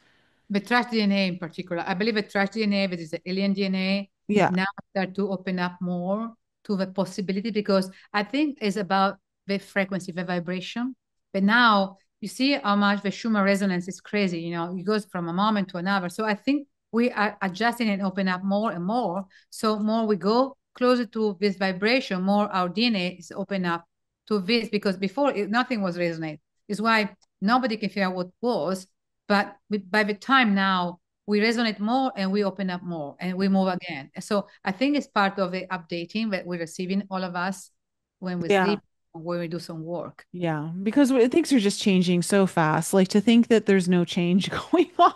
The trash DNA in particular, I believe the trash DNA, that is the alien DNA, Yeah. now start to open up more to the possibility because I think it's about the frequency, the vibration. But now you see how much the Schumann resonance is crazy. It goes from a moment to another. So I think we are adjusting and open up more and more. So more we go closer to this vibration, more our DNA is open up to this because before nothing was resonate. It's why nobody can figure out what was but by the time now, we resonate more and we open up more and we move again. So I think it's part of the updating that we're receiving, all of us, when we Yeah. sleep, when we do some work. Yeah, because things are just changing so fast. Like to think that there's no change going on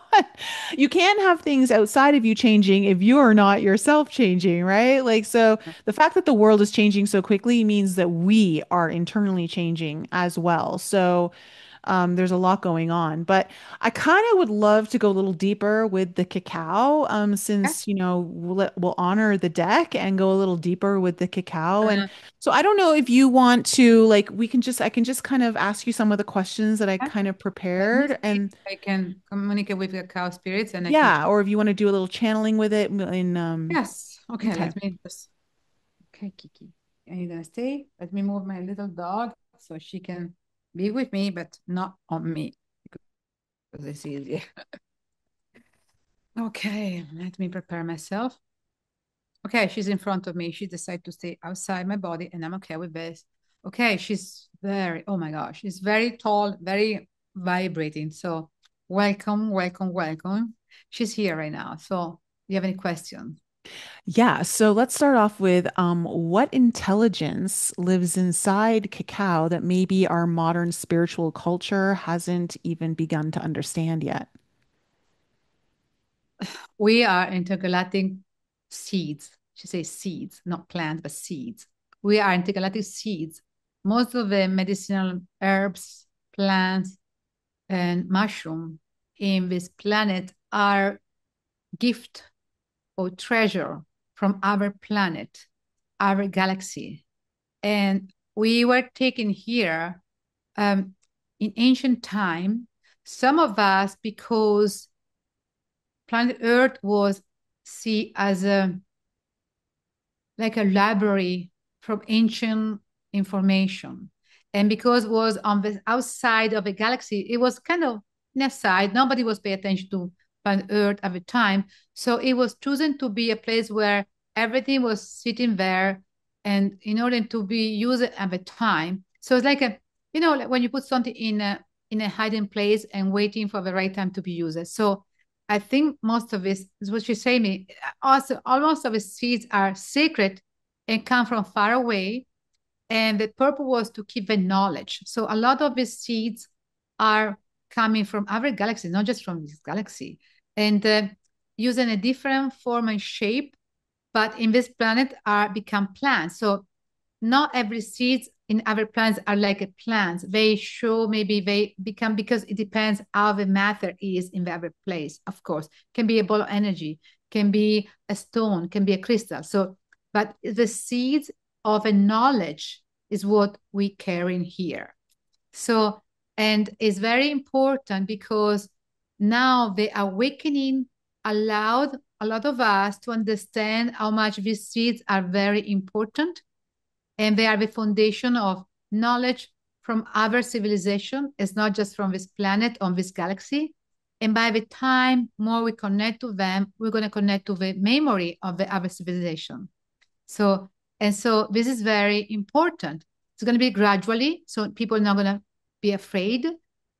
You can't have things outside of you changing if you're not yourself changing, right? Like, so the fact that the world is changing so quickly means that we are internally changing as well. So, there's a lot going on, but I kind of would love to go a little deeper with the cacao, Yeah. since, we'll honor the deck and go a little deeper with the cacao. And Uh, so I don't know if you want to, like, I can just kind of ask you some of the questions that I yeah. kind of Let me prepared. see if And I can communicate with the cow spirits and I can. yeah, or if you want to do a little channeling with it Yes. Okay, okay. let me just. Okay, Kiki. Are you gonna stay? Let me move my little dog so she can be with me, but not on me because it's easier. Okay, let me prepare myself. Okay, she's in front of me. She decided to stay outside my body, and I'm okay with this. Okay, she's very, oh my gosh, she's very tall, very vibrating. So, welcome, welcome, welcome. She's here right now. So, do you have any questions? Yeah, so let's start off with what intelligence lives inside cacao that maybe our modern spiritual culture hasn't even begun to understand yet? We are intergalactic seeds. She says seeds, not plants, but seeds. We are intergalactic seeds. Most of the medicinal herbs, plants, and mushroom in this planet are gift or treasure from our planet, our galaxy. And we were taken here in ancient time, some of us because planet Earth was seen as a like a library from ancient information. And because it was on the outside of the galaxy, it was kind of in a side. Nobody was paying attention to planet Earth at the time. So it was chosen to be a place where everything was sitting there and in order to be used at the time. So it's like like when you put something in a hiding place and waiting for the right time to be used. So I think most of this is what you say me. Also, almost of the seeds are sacred and come from far away. And the purpose was to keep the knowledge. So a lot of these seeds are coming from other galaxies, not just from this galaxy, and using a different form and shape. But in this planet are become plants. So not every seeds in other plants are like a plant. They show maybe they become because it depends how the matter is in the other place. Of course, can be a ball of energy, can be a stone, can be a crystal. So, but the seeds of a knowledge is what we carry in here. So, and it's very important because now the awakening allowed a lot of us to understand how much these seeds are very important and they are the foundation of knowledge from other civilization. It's not just from this planet on this galaxy. And by the time more we connect to them, we're going to connect to the memory of the other civilization. So, and so this is very important. It's going to be gradually, so people are not going to be afraid,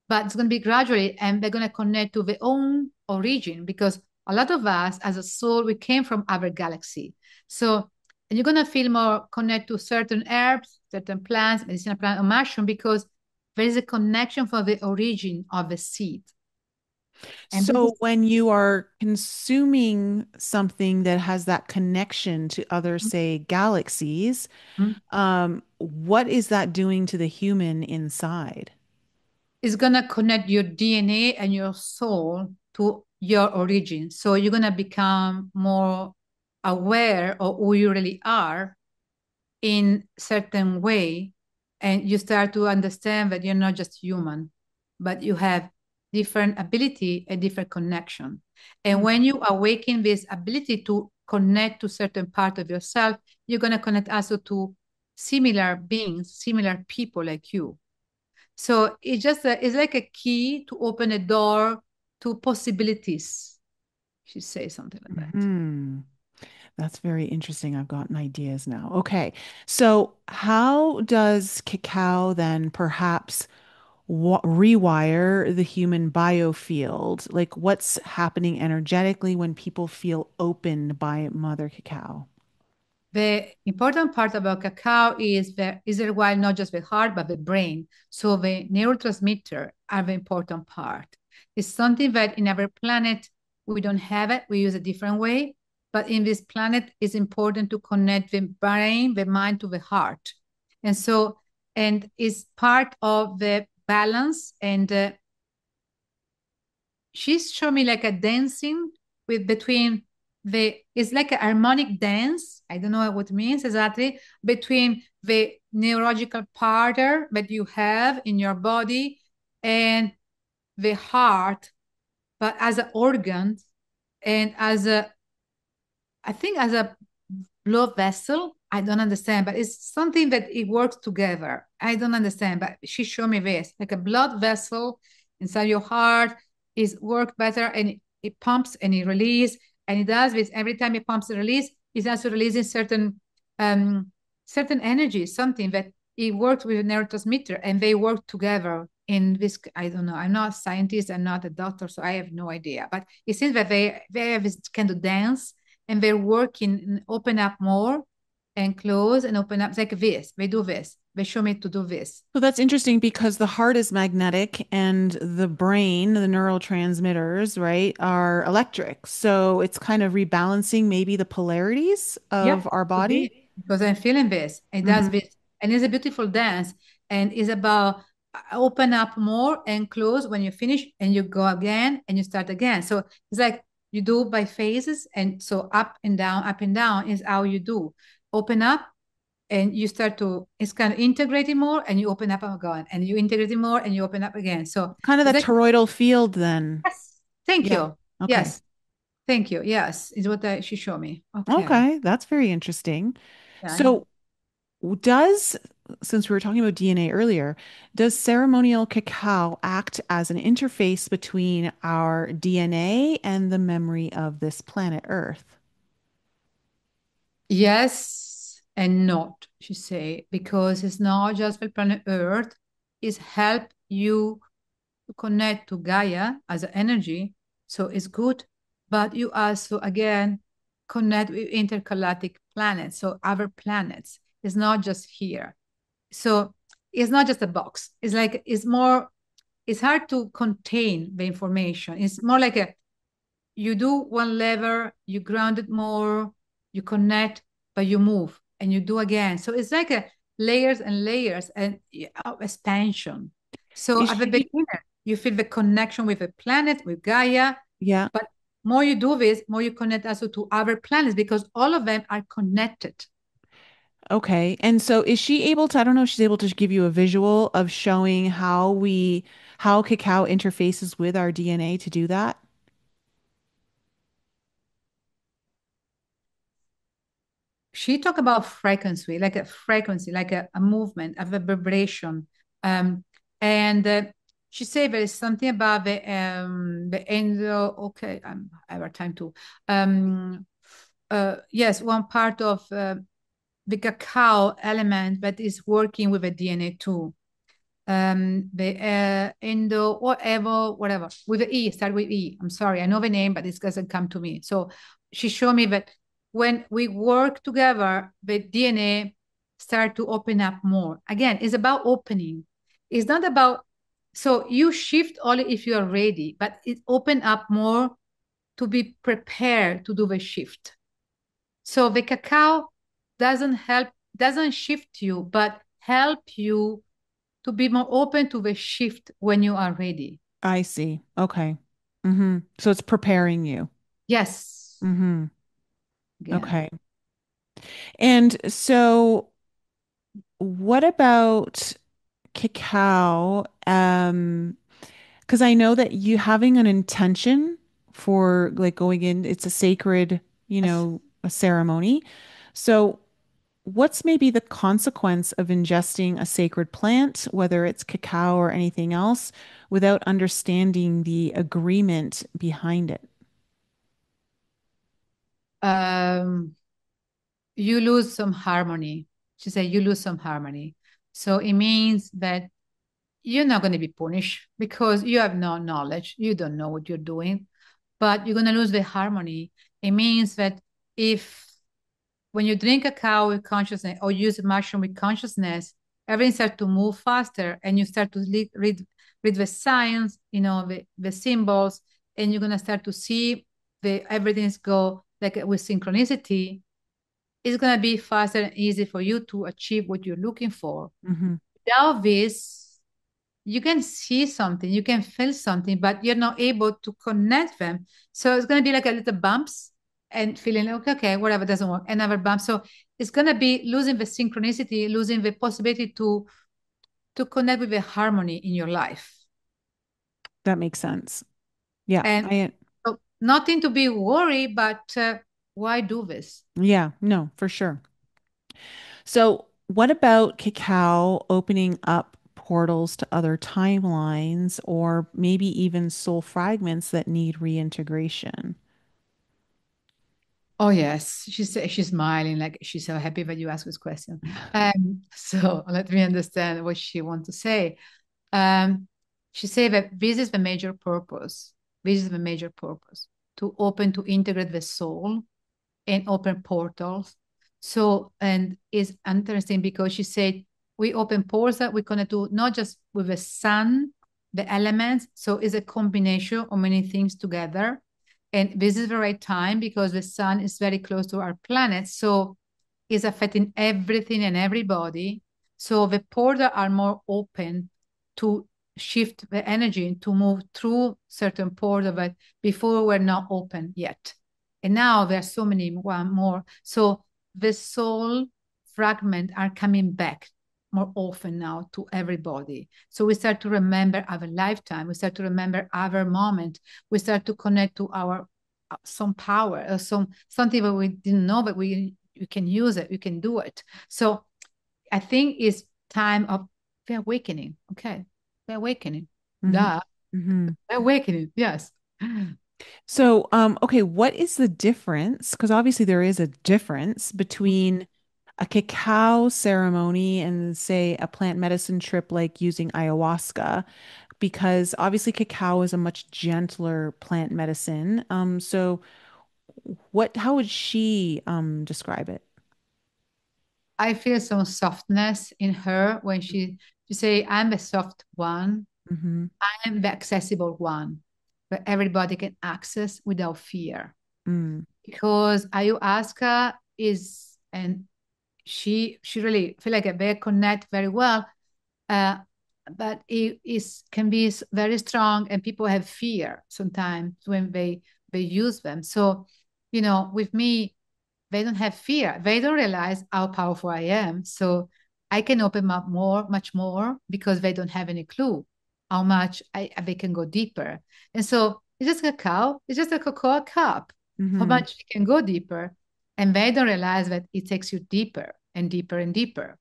but it's going to be gradually, and they're going to connect to their own origin because a lot of us, as a soul, we came from other galaxy. So, and you're going to feel more connect to certain herbs, certain plants, medicinal plant, or mushroom because there is a connection for the origin of the seed. And this is So when you are consuming something that has that connection to other, say, galaxies, what is that doing to the human inside? is going to connect your DNA and your soul to your origin. So you're going to become more aware of who you really are in certain way. And you start to understand that you're not just human, but you have different ability and different connection. And when you awaken this ability to connect to certain part of yourself, you're going to connect also to similar beings, similar people like you. So it's like a key to open a door to possibilities. She says something like that. Hmm. That's very interesting. I've gotten ideas now. Okay. So, how does cacao then perhaps rewire the human biofield? Like, what's happening energetically when people feel opened by Mother Cacao? The important part about cacao is that is it while not just the heart but the brain. So the neurotransmitter are the important part. It's something that in our planet we don't have it. We use a different way. But in this planet, it's important to connect the brain, the mind to the heart. And so, and it's part of the balance. And she's showing me like a dancing with between it's like a harmonic dance. I don't know what it means exactly, between the neurological partner that you have in your body and the heart, but as an organ and as a, I think as a blood vessel. I don't understand, but it's something that it works together. I don't understand, but she showed me this, like a blood vessel inside your heart is work better and it pumps and it releases and it does this every time it pumps and release. It's also releasing um certain energy, something that it works with a neurotransmitter and they work together in this. I don't know. I'm not a scientist. I'm not a doctor, so I have no idea. But it seems that they have this kind of dance and they're working and open up more and close and open up. It's like this. They do this. They show me to do this. So that's interesting because the heart is magnetic and the brain, the neurotransmitters, right, are electric. So it's kind of rebalancing maybe the polarities Yeah, of our could body. be because I'm feeling this. It does Hmm. this. And it's a beautiful dance. And it's about open up more and close when you finish and you go again and you start again. So it's like you do by phases. And so up and down is how you do. Open up and you start to, it's kind of integrating more and you open up again and you integrate it more and you open up again. So Kind of it's that like, toroidal field then. yes, thank Yeah. you. Okay. Yes, thank you. Yes, is what she showed me. Okay. Okay. That's very interesting. Yeah. So does, since we were talking about DNA earlier, does ceremonial cacao act as an interface between our DNA and the memory of this planet Earth? Yes and not, she say, because it's not just the planet Earth, it's help you to connect to Gaia as an energy. So it's good, but you also again connect with intergalactic planets, so other planets. It's not just here. So it's not just a box. It's like it's more, it's hard to contain the information. It's more like a you do one lever, you ground it more, you connect, but you move and you do again. So it's like a layers and layers and expansion. So Is at the she? beginning, you feel the connection with the planet, with Gaia, Yeah. but more you do this, more you connect also to other planets because all of them are connected. Okay. And so is she able to, I don't know if she's able to give you a visual of showing how cacao interfaces with our DNA to do that? She talked about frequency, like a movement, a vibration. Um, and she said there is something about the endo. Okay, I have time to. Um, yes, one part of the cacao element that is working with the DNA too. The endo, whatever, with the E, start with E. I'm sorry, I know the name, but this doesn't come to me. So she showed me that when we work together, the DNA start to open up more. Again, it's about opening. It's not about, so you shift only if you are ready, but it open up more to be prepared to do the shift. So the cacao doesn't shift you, but help you to be more open to the shift when you are ready. I see. Okay. So it's preparing you. Yes. Mm-hmm. Again. Okay. And so what about cacao? Because I know that you having an intention for like going in, it's a sacred, Yes. a ceremony. So what's maybe the consequence of ingesting a sacred plant, whether it's cacao or anything else, without understanding the agreement behind it? Um, you lose some harmony. She said you lose some harmony. So it means that you're not going to be punished because you have no knowledge. You don't know what you're doing, but you're going to lose the harmony. It means that if when you drink cacao with consciousness or use mushroom with consciousness, everything starts to move faster, and you start to read the signs, the symbols, and you're gonna start to see the everything's go like with synchronicity. It's gonna be faster and easy for you to achieve what you're looking for. Hmm. Without this, you can see something, you can feel something, but you're not able to connect them. So it's going to be like a little bumps and feeling like, okay, whatever doesn't work, another bump. So it's going to be losing the synchronicity, losing the possibility to connect with the harmony in your life. That makes sense. Yeah. And I so nothing to be worried, but why do this? Yeah, no, for sure. So, what about Cacao opening up portals to other timelines or maybe even soul fragments that need reintegration? Oh yes, she's smiling like she's so happy that you asked this question. So let me understand what she wants to say. Um, she said that this is the major purpose. This is the major purpose to open, to integrate the soul and open portals. So, and it's interesting because she said we open portals that we're going to do not just with the sun, the elements. So it's a combination of many things together. And this is the right time because the sun is very close to our planet. So it's affecting everything and everybody. So the portals are more open to shift the energy to move through certain portals that before were not open yet. And now there are so many more. So the soul fragment are coming back more often now to everybody. So we start to remember our lifetime. We start to remember our moment. We start to connect to our some power or something that we didn't know, but we can use it. We can do it. So I think it's time of the awakening. Okay, the awakening. Hmm. Duh, Hmm. the awakening. Yes. So, okay, what is the difference? Because obviously there is a difference between a cacao ceremony and, say, a plant medicine trip like using ayahuasca, because obviously cacao is a much gentler plant medicine. So how would she describe it? I feel some softness in her when she say, "I'm the soft one. Hmm. I'm the accessible one, that everybody can access without fear." Mm. Because ayahuasca is, and she really feel like they connect very well, uh, but it is can be very strong, and people have fear sometimes when they use them. So, with me, they don't have fear. They don't realize how powerful I am. So I can open up much more because they don't have any clue how much they can go deeper. And so it's just cacao. It's just a cocoa cup. How Hmm. much you can go deeper. And they don't realize that it takes you deeper and deeper and deeper.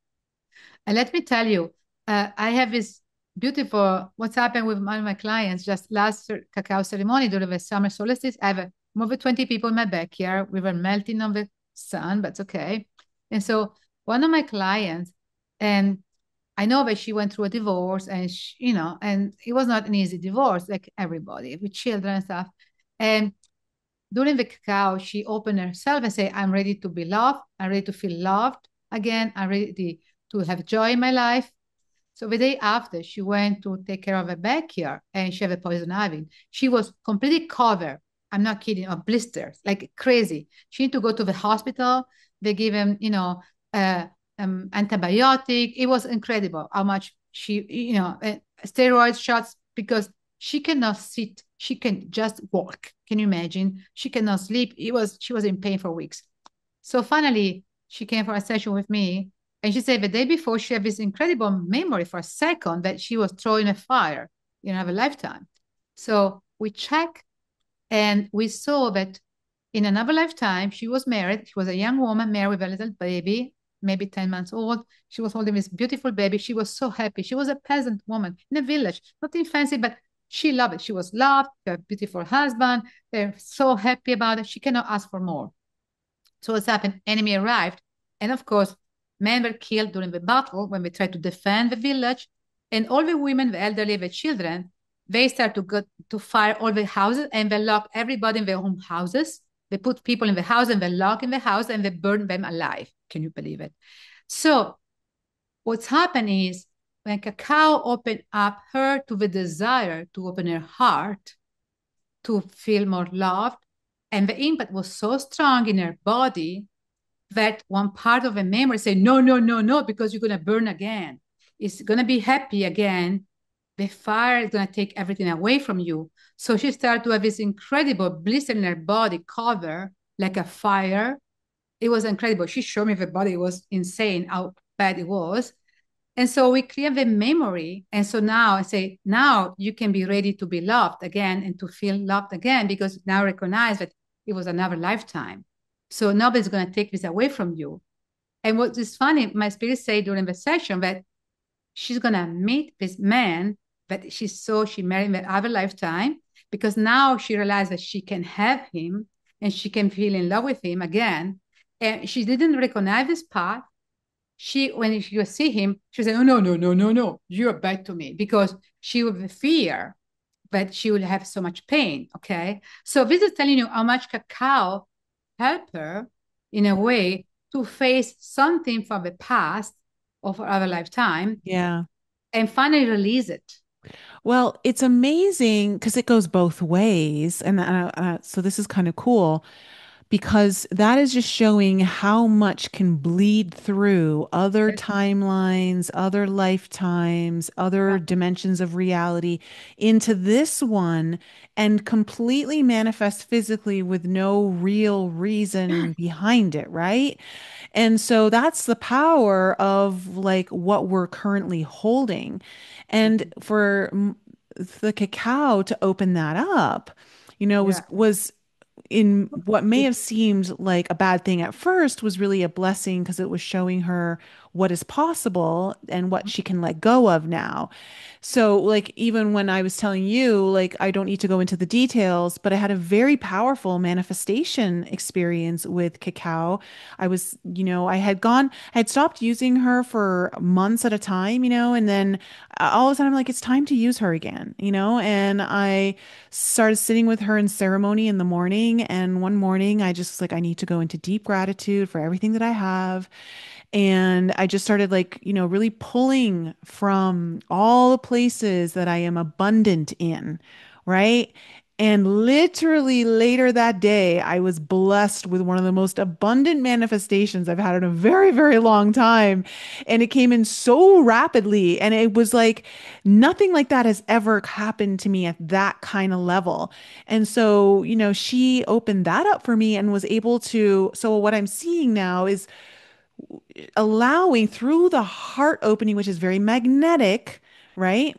And let me tell you, I have this beautiful, what's happened with one of my clients just last cacao ceremony during the summer solstice. I have more than 20 people in my backyard. We were melting on the sun, but it's okay. And so one of my clients, and I know that she went through a divorce and, and it was not an easy divorce, like everybody with children and stuff. And during the cacao, she opened herself and said, I'm ready to be loved. I'm ready to feel loved again. I'm ready to have joy in my life. So the day after, she went to take care of her backyard and she had a poison ivy. She was completely covered. I'm not kidding, of blisters, like crazy. She need to go to the hospital. They give him, antibiotic. It was incredible how much steroid shots because she cannot sit. She can just walk. Can you imagine? She cannot sleep. She was in pain for weeks. So finally, she came for a session with me, and she said the day before she had this incredible memory for a second that she was throwing a fire in her lifetime. So we checked, and we saw that in another lifetime she was married. She was a young woman married with a little baby, maybe 10 months old. She was holding this beautiful baby. She was so happy. She was a peasant woman in a village, nothing fancy, but she loved it. She was loved, her beautiful husband. They're so happy about it. She cannot ask for more. So what's happened? Enemy arrived, and of course, men were killed during the battle when they tried to defend the village, and all the women, the elderly, the children, they start to go to fire all the houses, and they lock everybody in their own houses. They put people in the house, and they lock in the house, and they burn them alive. Can you believe it? So what's happened is when Cacao opened up her to the desire to open her heart to feel more loved, and the impact was so strong in her body that one part of the memory said, no, no, no, no, because you're going to burn again. It's going to be happy again. The fire is going to take everything away from you. So she started to have this incredible blister in her body cover like a fire. It was incredible. She showed me the body. It was insane how bad it was. And so we clear the memory. And so now I say, now you can be ready to be loved again and to feel loved again because now recognize that it was another lifetime. So nobody's going to take this away from you. And what is funny, my spirit said during the session that she's going to meet this man that she saw she married in the other lifetime because now she realized that she can have him and she can feel in love with him again. And she didn't recognize this path. She, when she would see him, she would say, oh, no, no, no, no, no, you're bad to me because she would fear that she would have so much pain. Okay. So this is telling you how much Cacao helped her in a way to face something from the past of her other lifetime Yeah. and finally release it. Well, it's amazing because it goes both ways. And so this is kind of cool because that is just showing how much can bleed through other timelines, other lifetimes, other Yeah. dimensions of reality into this one and completely manifest physically with no real reason behind it, right? And so that's the power of like what we're currently holding. And Mhm. for the cacao to open that up, Yeah. was in what may have seemed like a bad thing at first was really a blessing because it was showing her what is possible and what she can let go of now. So, like, even when I was telling you, like, I don't need to go into the details, but I had a very powerful manifestation experience with cacao. I had stopped using her for months at a time, and then all of a sudden I'm like, it's time to use her again, and I started sitting with her in ceremony in the morning. And one morning I just was like, I need to go into deep gratitude for everything that I have. And I just started like, really pulling from all the places that I am abundant in, right? And literally later that day, I was blessed with one of the most abundant manifestations I've had in a very, very long time. And it came in so rapidly. And it was like nothing like that has ever happened to me at that kind of level. And so, she opened that up for me and was able to. So, what I'm seeing now is allowing through the heart opening, which is very magnetic, right?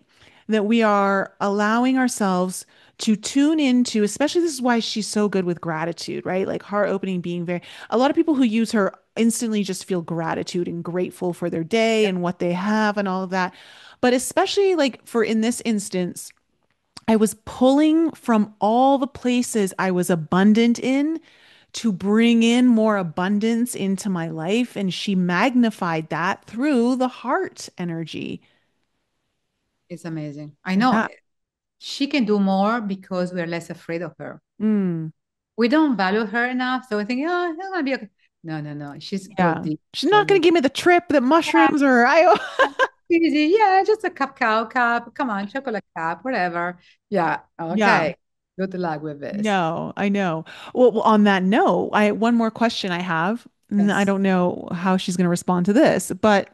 That we are allowing ourselves to tune into, especially this is why she's so good with gratitude, right? Like heart opening being very, a lot of people who use her instantly just feel gratitude and grateful for their day Yeah. and what they have and all of that. But especially like for in this instance, I was pulling from all the places I was abundant in to bring in more abundance into my life. And she magnified that through the heart energy. It's amazing. I know Yeah. she can do more because we're less afraid of her. Mm, We don't value her enough. So we think, oh, it's gonna be okay. No, no, no. She's go yeah. deep, She's go not going deep. to give me the trip that Yeah, mushrooms or I. easy. Yeah, just a cacao cup. Come on, chocolate cup, whatever. Yeah. Yeah. Okay. Good luck with this. No, I know. Well, on that note, I one more question I have, and I Yes. don't know how she's going to respond to this, but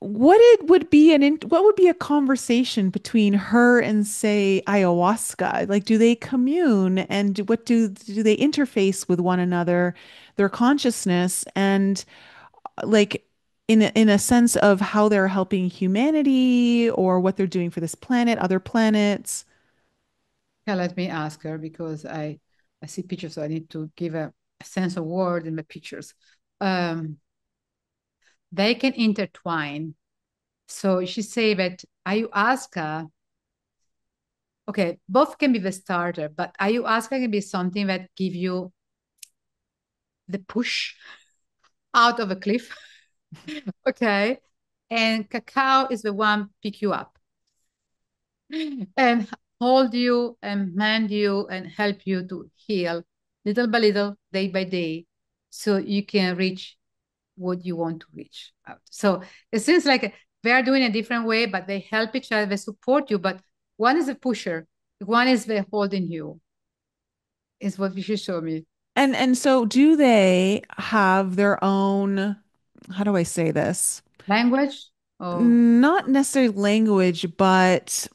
what would be a conversation between her and say ayahuasca? Like, do they commune and what do they interface with one another, their consciousness and like in a sense of how they're helping humanity or what they're doing for this planet, other planets? Yeah, let me ask her because I see pictures, so I need to give a sense of word in the pictures. Um, they can intertwine. So she say that ayahuasca, okay, both can be the starter, but ayahuasca can be something that give you the push out of a cliff. Okay. And cacao is the one pick you up and hold you and mend you and help you to heal little by little, day by day, so you can reach what you want to reach out. So it seems like they are doing a different way, but they help each other, they support you. But one is a pusher, one is the holding you, is what you show me. And so do they have their own, how do I say this? Language? Oh, Not necessarily language, but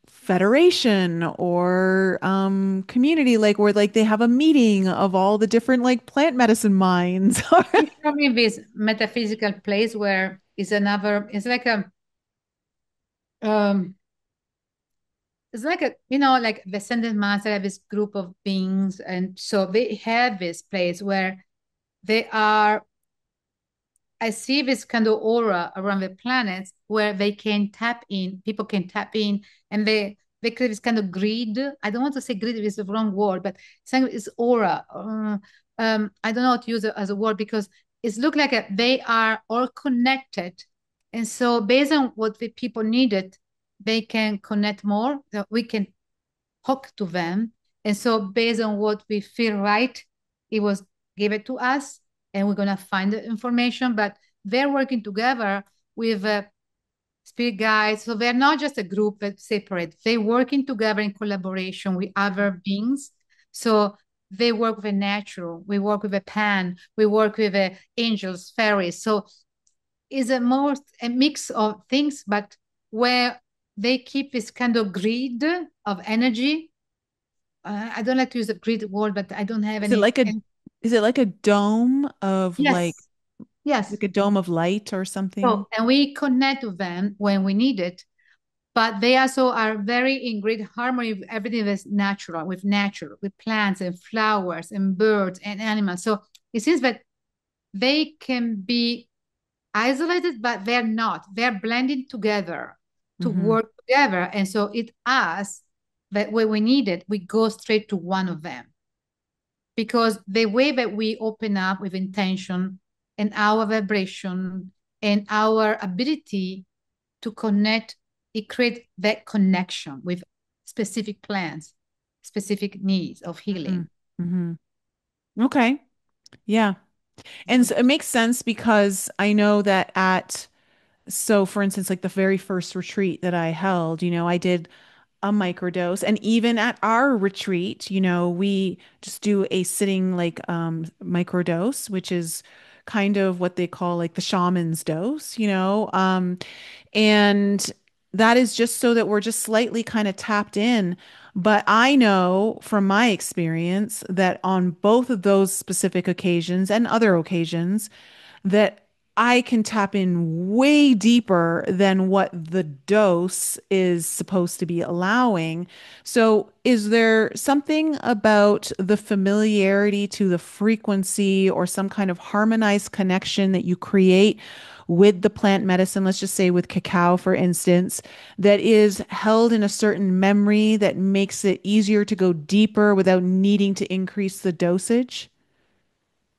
federation or community, like where like they have a meeting of all the different like plant medicine minds. you show me this metaphysical place where is another, um, it's like a, like the Ascended Master have this group of beings. And so they have this place where they are, I see this kind of aura around the planets where they can tap in, people can tap in, and they create this kind of grid. I don't want to say grid is the wrong word, but it's aura. I don't know how to use it as a word because it's look like they are all connected. And so based on what the people needed, they can connect more. That we can hook to them. And so based on what we feel right, it was given to us and we're going to find the information, but they're working together with spirit guides. So they're not just a group that separate. They're working together in collaboration with other beings. So they work with the natural. We work with the pan. We work with the angels, fairies. So it's a mix of things, but where they keep this kind of grid of energy. I don't like to use a grid word, but I don't have Is it any. like a is it like a dome of Yes, yes. like a dome of light or something? So, and we connect with them when we need it, but they also are very in great harmony with everything that's natural, with nature, with plants and flowers and birds and animals. So it seems that they can be isolated, but they're not. They're blending together to Hmm. work together. And so it us that when we need it, we go straight to one of them. Because the way that we open up with intention and our vibration and our ability to connect, it creates that connection with specific plans, specific needs of Hmm. healing. Hmm. Okay. Yeah. That's And what so it makes sense because I know that so for instance, like the very first retreat that I held, I did a microdose. And even at our retreat, we just do a sitting like microdose, which is kind of what they call like the shaman's dose, and that is just so that we're just slightly kind of tapped in. But I know from my experience that on both of those specific occasions and other occasions, that I can tap in way deeper than what the dose is supposed to be allowing. So, is there something about the familiarity to the frequency or some kind of harmonized connection that you create with the plant medicine, let's just say with cacao, for instance, that is held in a certain memory that makes it easier to go deeper without needing to increase the dosage?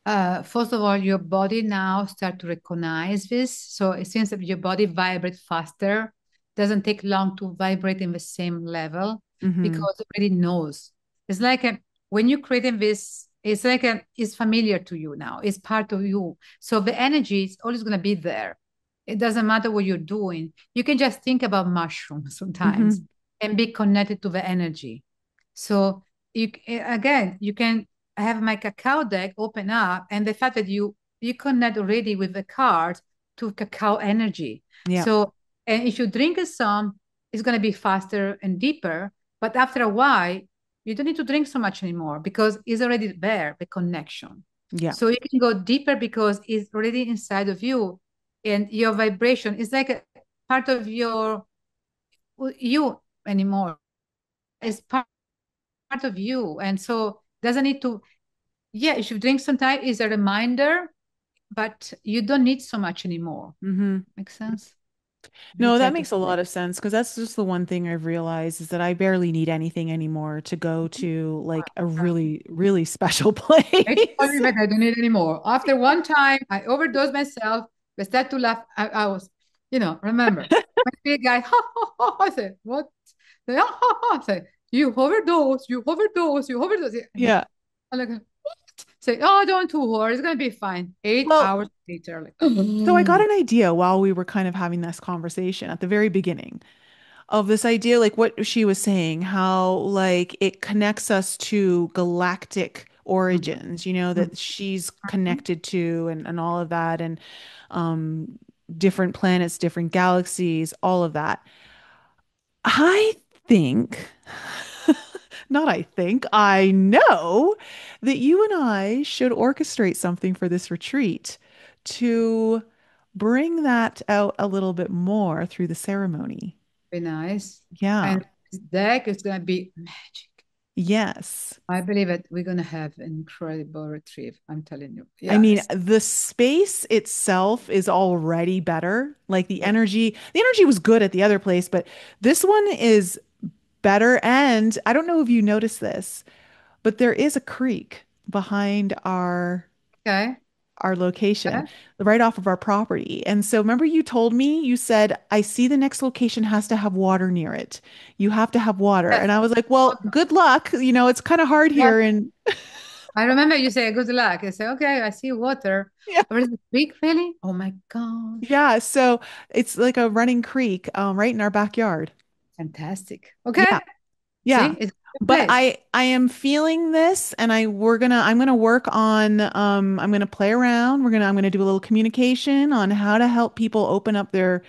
First of all, your body now start to recognize this. So it seems that your body vibrates faster. Doesn't take long to vibrate in the same level Mm-hmm. because it already knows. It's like when you're creating this, it's familiar to you now. It's part of you. So the energy is always going to be there. It doesn't matter what you're doing. You can just think about mushrooms sometimes Mm-hmm. and be connected to the energy. So again, you can I have my cacao deck open up, and the fact that you connect already with the card to cacao energy. Yeah. So, and if you drink some, it's going to be faster and deeper. But after a while, you don't need to drink so much anymore because it's already there, the connection. Yeah. So you can go deeper because it's already inside of you, and your vibration is like a part of you anymore. It's part of you, and so doesn't need to. Yeah, if you drink sometime is a reminder, but you don't need so much anymore. Mm-hmm. Makes sense? Maybe No, try that to makes a lot of sense because that's just the one thing I've realized is that I barely need anything anymore to go to like a really, really special it's place. funny that I don't need anymore. After one time, I overdosed myself. I started to laugh. I was, remember, my big guy, ha, ha, ha. I said, what? They, ha, ha, ha. I said, you overdose, you overdose, you overdose. And Yeah. I'm like, what? say, "Oh, don't worry, it's gonna be fine." Eight Well, hours later, like, so I got an idea while we were kind of having this conversation at the very beginning of this idea, like what she was saying, how like it connects us to galactic Mhm, origins, mhm, that she's mhm. connected to and all of that, and um, different planets, different galaxies, all of that. I think, not I think, I know that you and I should orchestrate something for this retreat to bring that out a little bit more through the ceremony. Be nice. Yeah. And this deck is gonna be magic. Yes. I believe it. We're gonna have an incredible retrieve. I'm telling you. I mean, Yes. the space itself is already better. Like Yeah. the energy was good at the other place, but this one is better. And I don't know if you noticed this, but there is a creek behind Okay. our location, Yeah. right off of our property. And so remember you told me, you said, I see the next location has to have water near it. You have to have water. Yes. And I was like, well, good luck. It's kind of hard Yes. here. And I remember you say good luck. I say, okay, I see water. yeah, Where is the creek really? Oh my gosh. yeah. So it's like a running creek, right in our backyard. Fantastic. Okay. Yeah. See, Yeah. it's a good But place. I am feeling this, and I'm gonna work on I'm gonna play around. I'm gonna do a little communication on how to help people open up their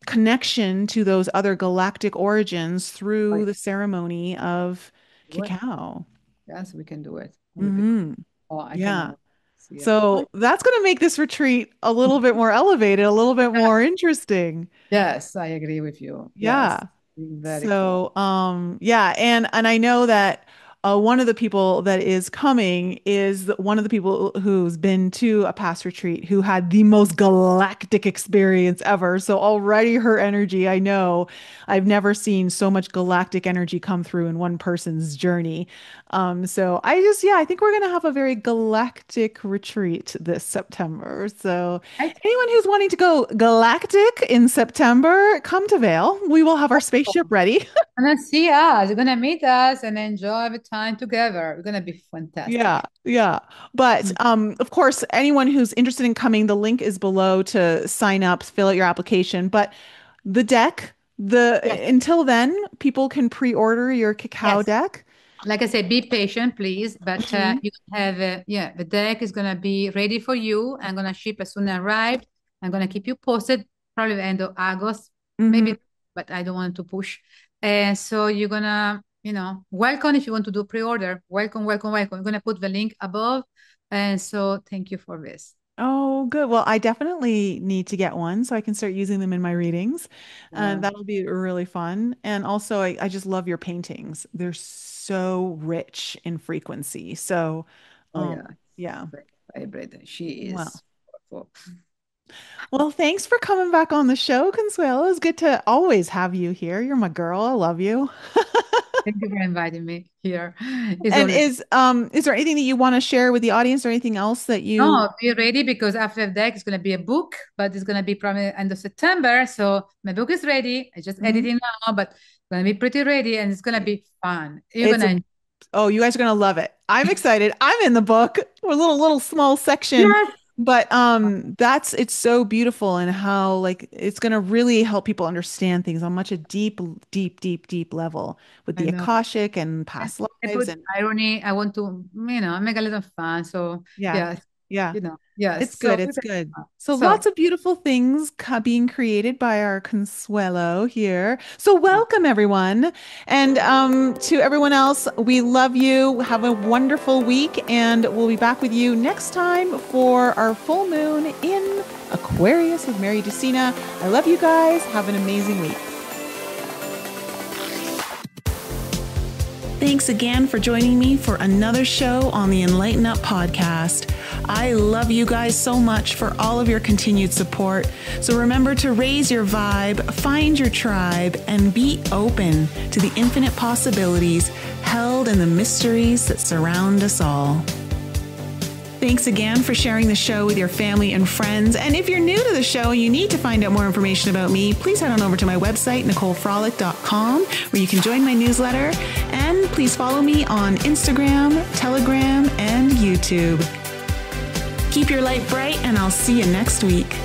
connection to those other galactic origins through Like, the ceremony of do it. cacao. Yes, we can do it. It will be cool. Hmm. Oh, I Yeah. cannot see it. Oh, So that's going to make this retreat a little bit more elevated, a little bit more interesting. yes, I agree with you. Yes, Yeah. very cool. So, yeah, and I know that one of the people that is coming is one of the people who's been to a past retreat who had the most galactic experience ever. So already her energy, I know I've never seen so much galactic energy come through in one person's journey. So yeah, I think we're gonna have a very galactic retreat this September. So Right? anyone who's wanting to go galactic in September, come to Vail. We will have our spaceship ready. And then see us. You're gonna meet us and enjoy the time together. We're gonna be Yeah, fantastic. yeah. But Mm. of course, anyone who's interested in coming, the link is below to sign up, fill out your application. But the deck, Yes, until then, people can pre-order your cacao yes. deck. Like I said, be patient, please. But Mhm. you have, yeah, the deck is gonna be ready for you. I'm gonna ship as soon as arrived. I'm gonna keep you posted, probably the end of August, Mhm. maybe, but I don't want to push. And so you're gonna, welcome if you want to do pre-order. Welcome, welcome, welcome. I'm gonna put the link above. And so thank you for this. Oh, good. Well, I definitely need to get one so I can start using them in my readings. And Yeah. that'll be really fun. And also, I just love your paintings. They're so rich in frequency. So, Oh yeah. yeah. Very vibrant. She Well, is powerful. well, thanks for coming back on the show, Consuelo. It's good to always have you here. You're my girl. I love you. Thank you for inviting me here. It's And always is there anything that you want to share with the audience or anything else that you no, be ready because after that it's gonna be a book, but it's gonna be probably end of September. So my book is ready. I just Mhm. editing now, but it's gonna be pretty ready and it's gonna be fun. You're It's gonna a enjoy. Oh, you guys are gonna love it. I'm excited. I'm in the book. A little small section, Yes. but that's it's so beautiful and how like it's gonna really help people understand things on much a deep level with I the know. Akashic and And past I lives put and irony. I want to, make a little fun. So yeah, yes, yeah. yes. It's good. So It's we're gonna good. have fun. So So lots of beautiful things being created by our Consuelo here. So welcome everyone. And to everyone else, we love you. Have a wonderful week and we'll be back with you next time for our full moon in Aquarius with Mary Decina. I love you guys. Have an amazing week. Thanks again for joining me for another show on the Enlighten Up podcast. I love you guys so much for all of your continued support. So remember to raise your vibe, find your tribe, and be open to the infinite possibilities held in the mysteries that surround us all. Thanks again for sharing the show with your family and friends. And if you're new to the show and you need to find out more information about me, please head on over to my website, NicoleFrolick.com, where you can join my newsletter. And please follow me on Instagram, Telegram, and YouTube. Keep your light bright, and I'll see you next week.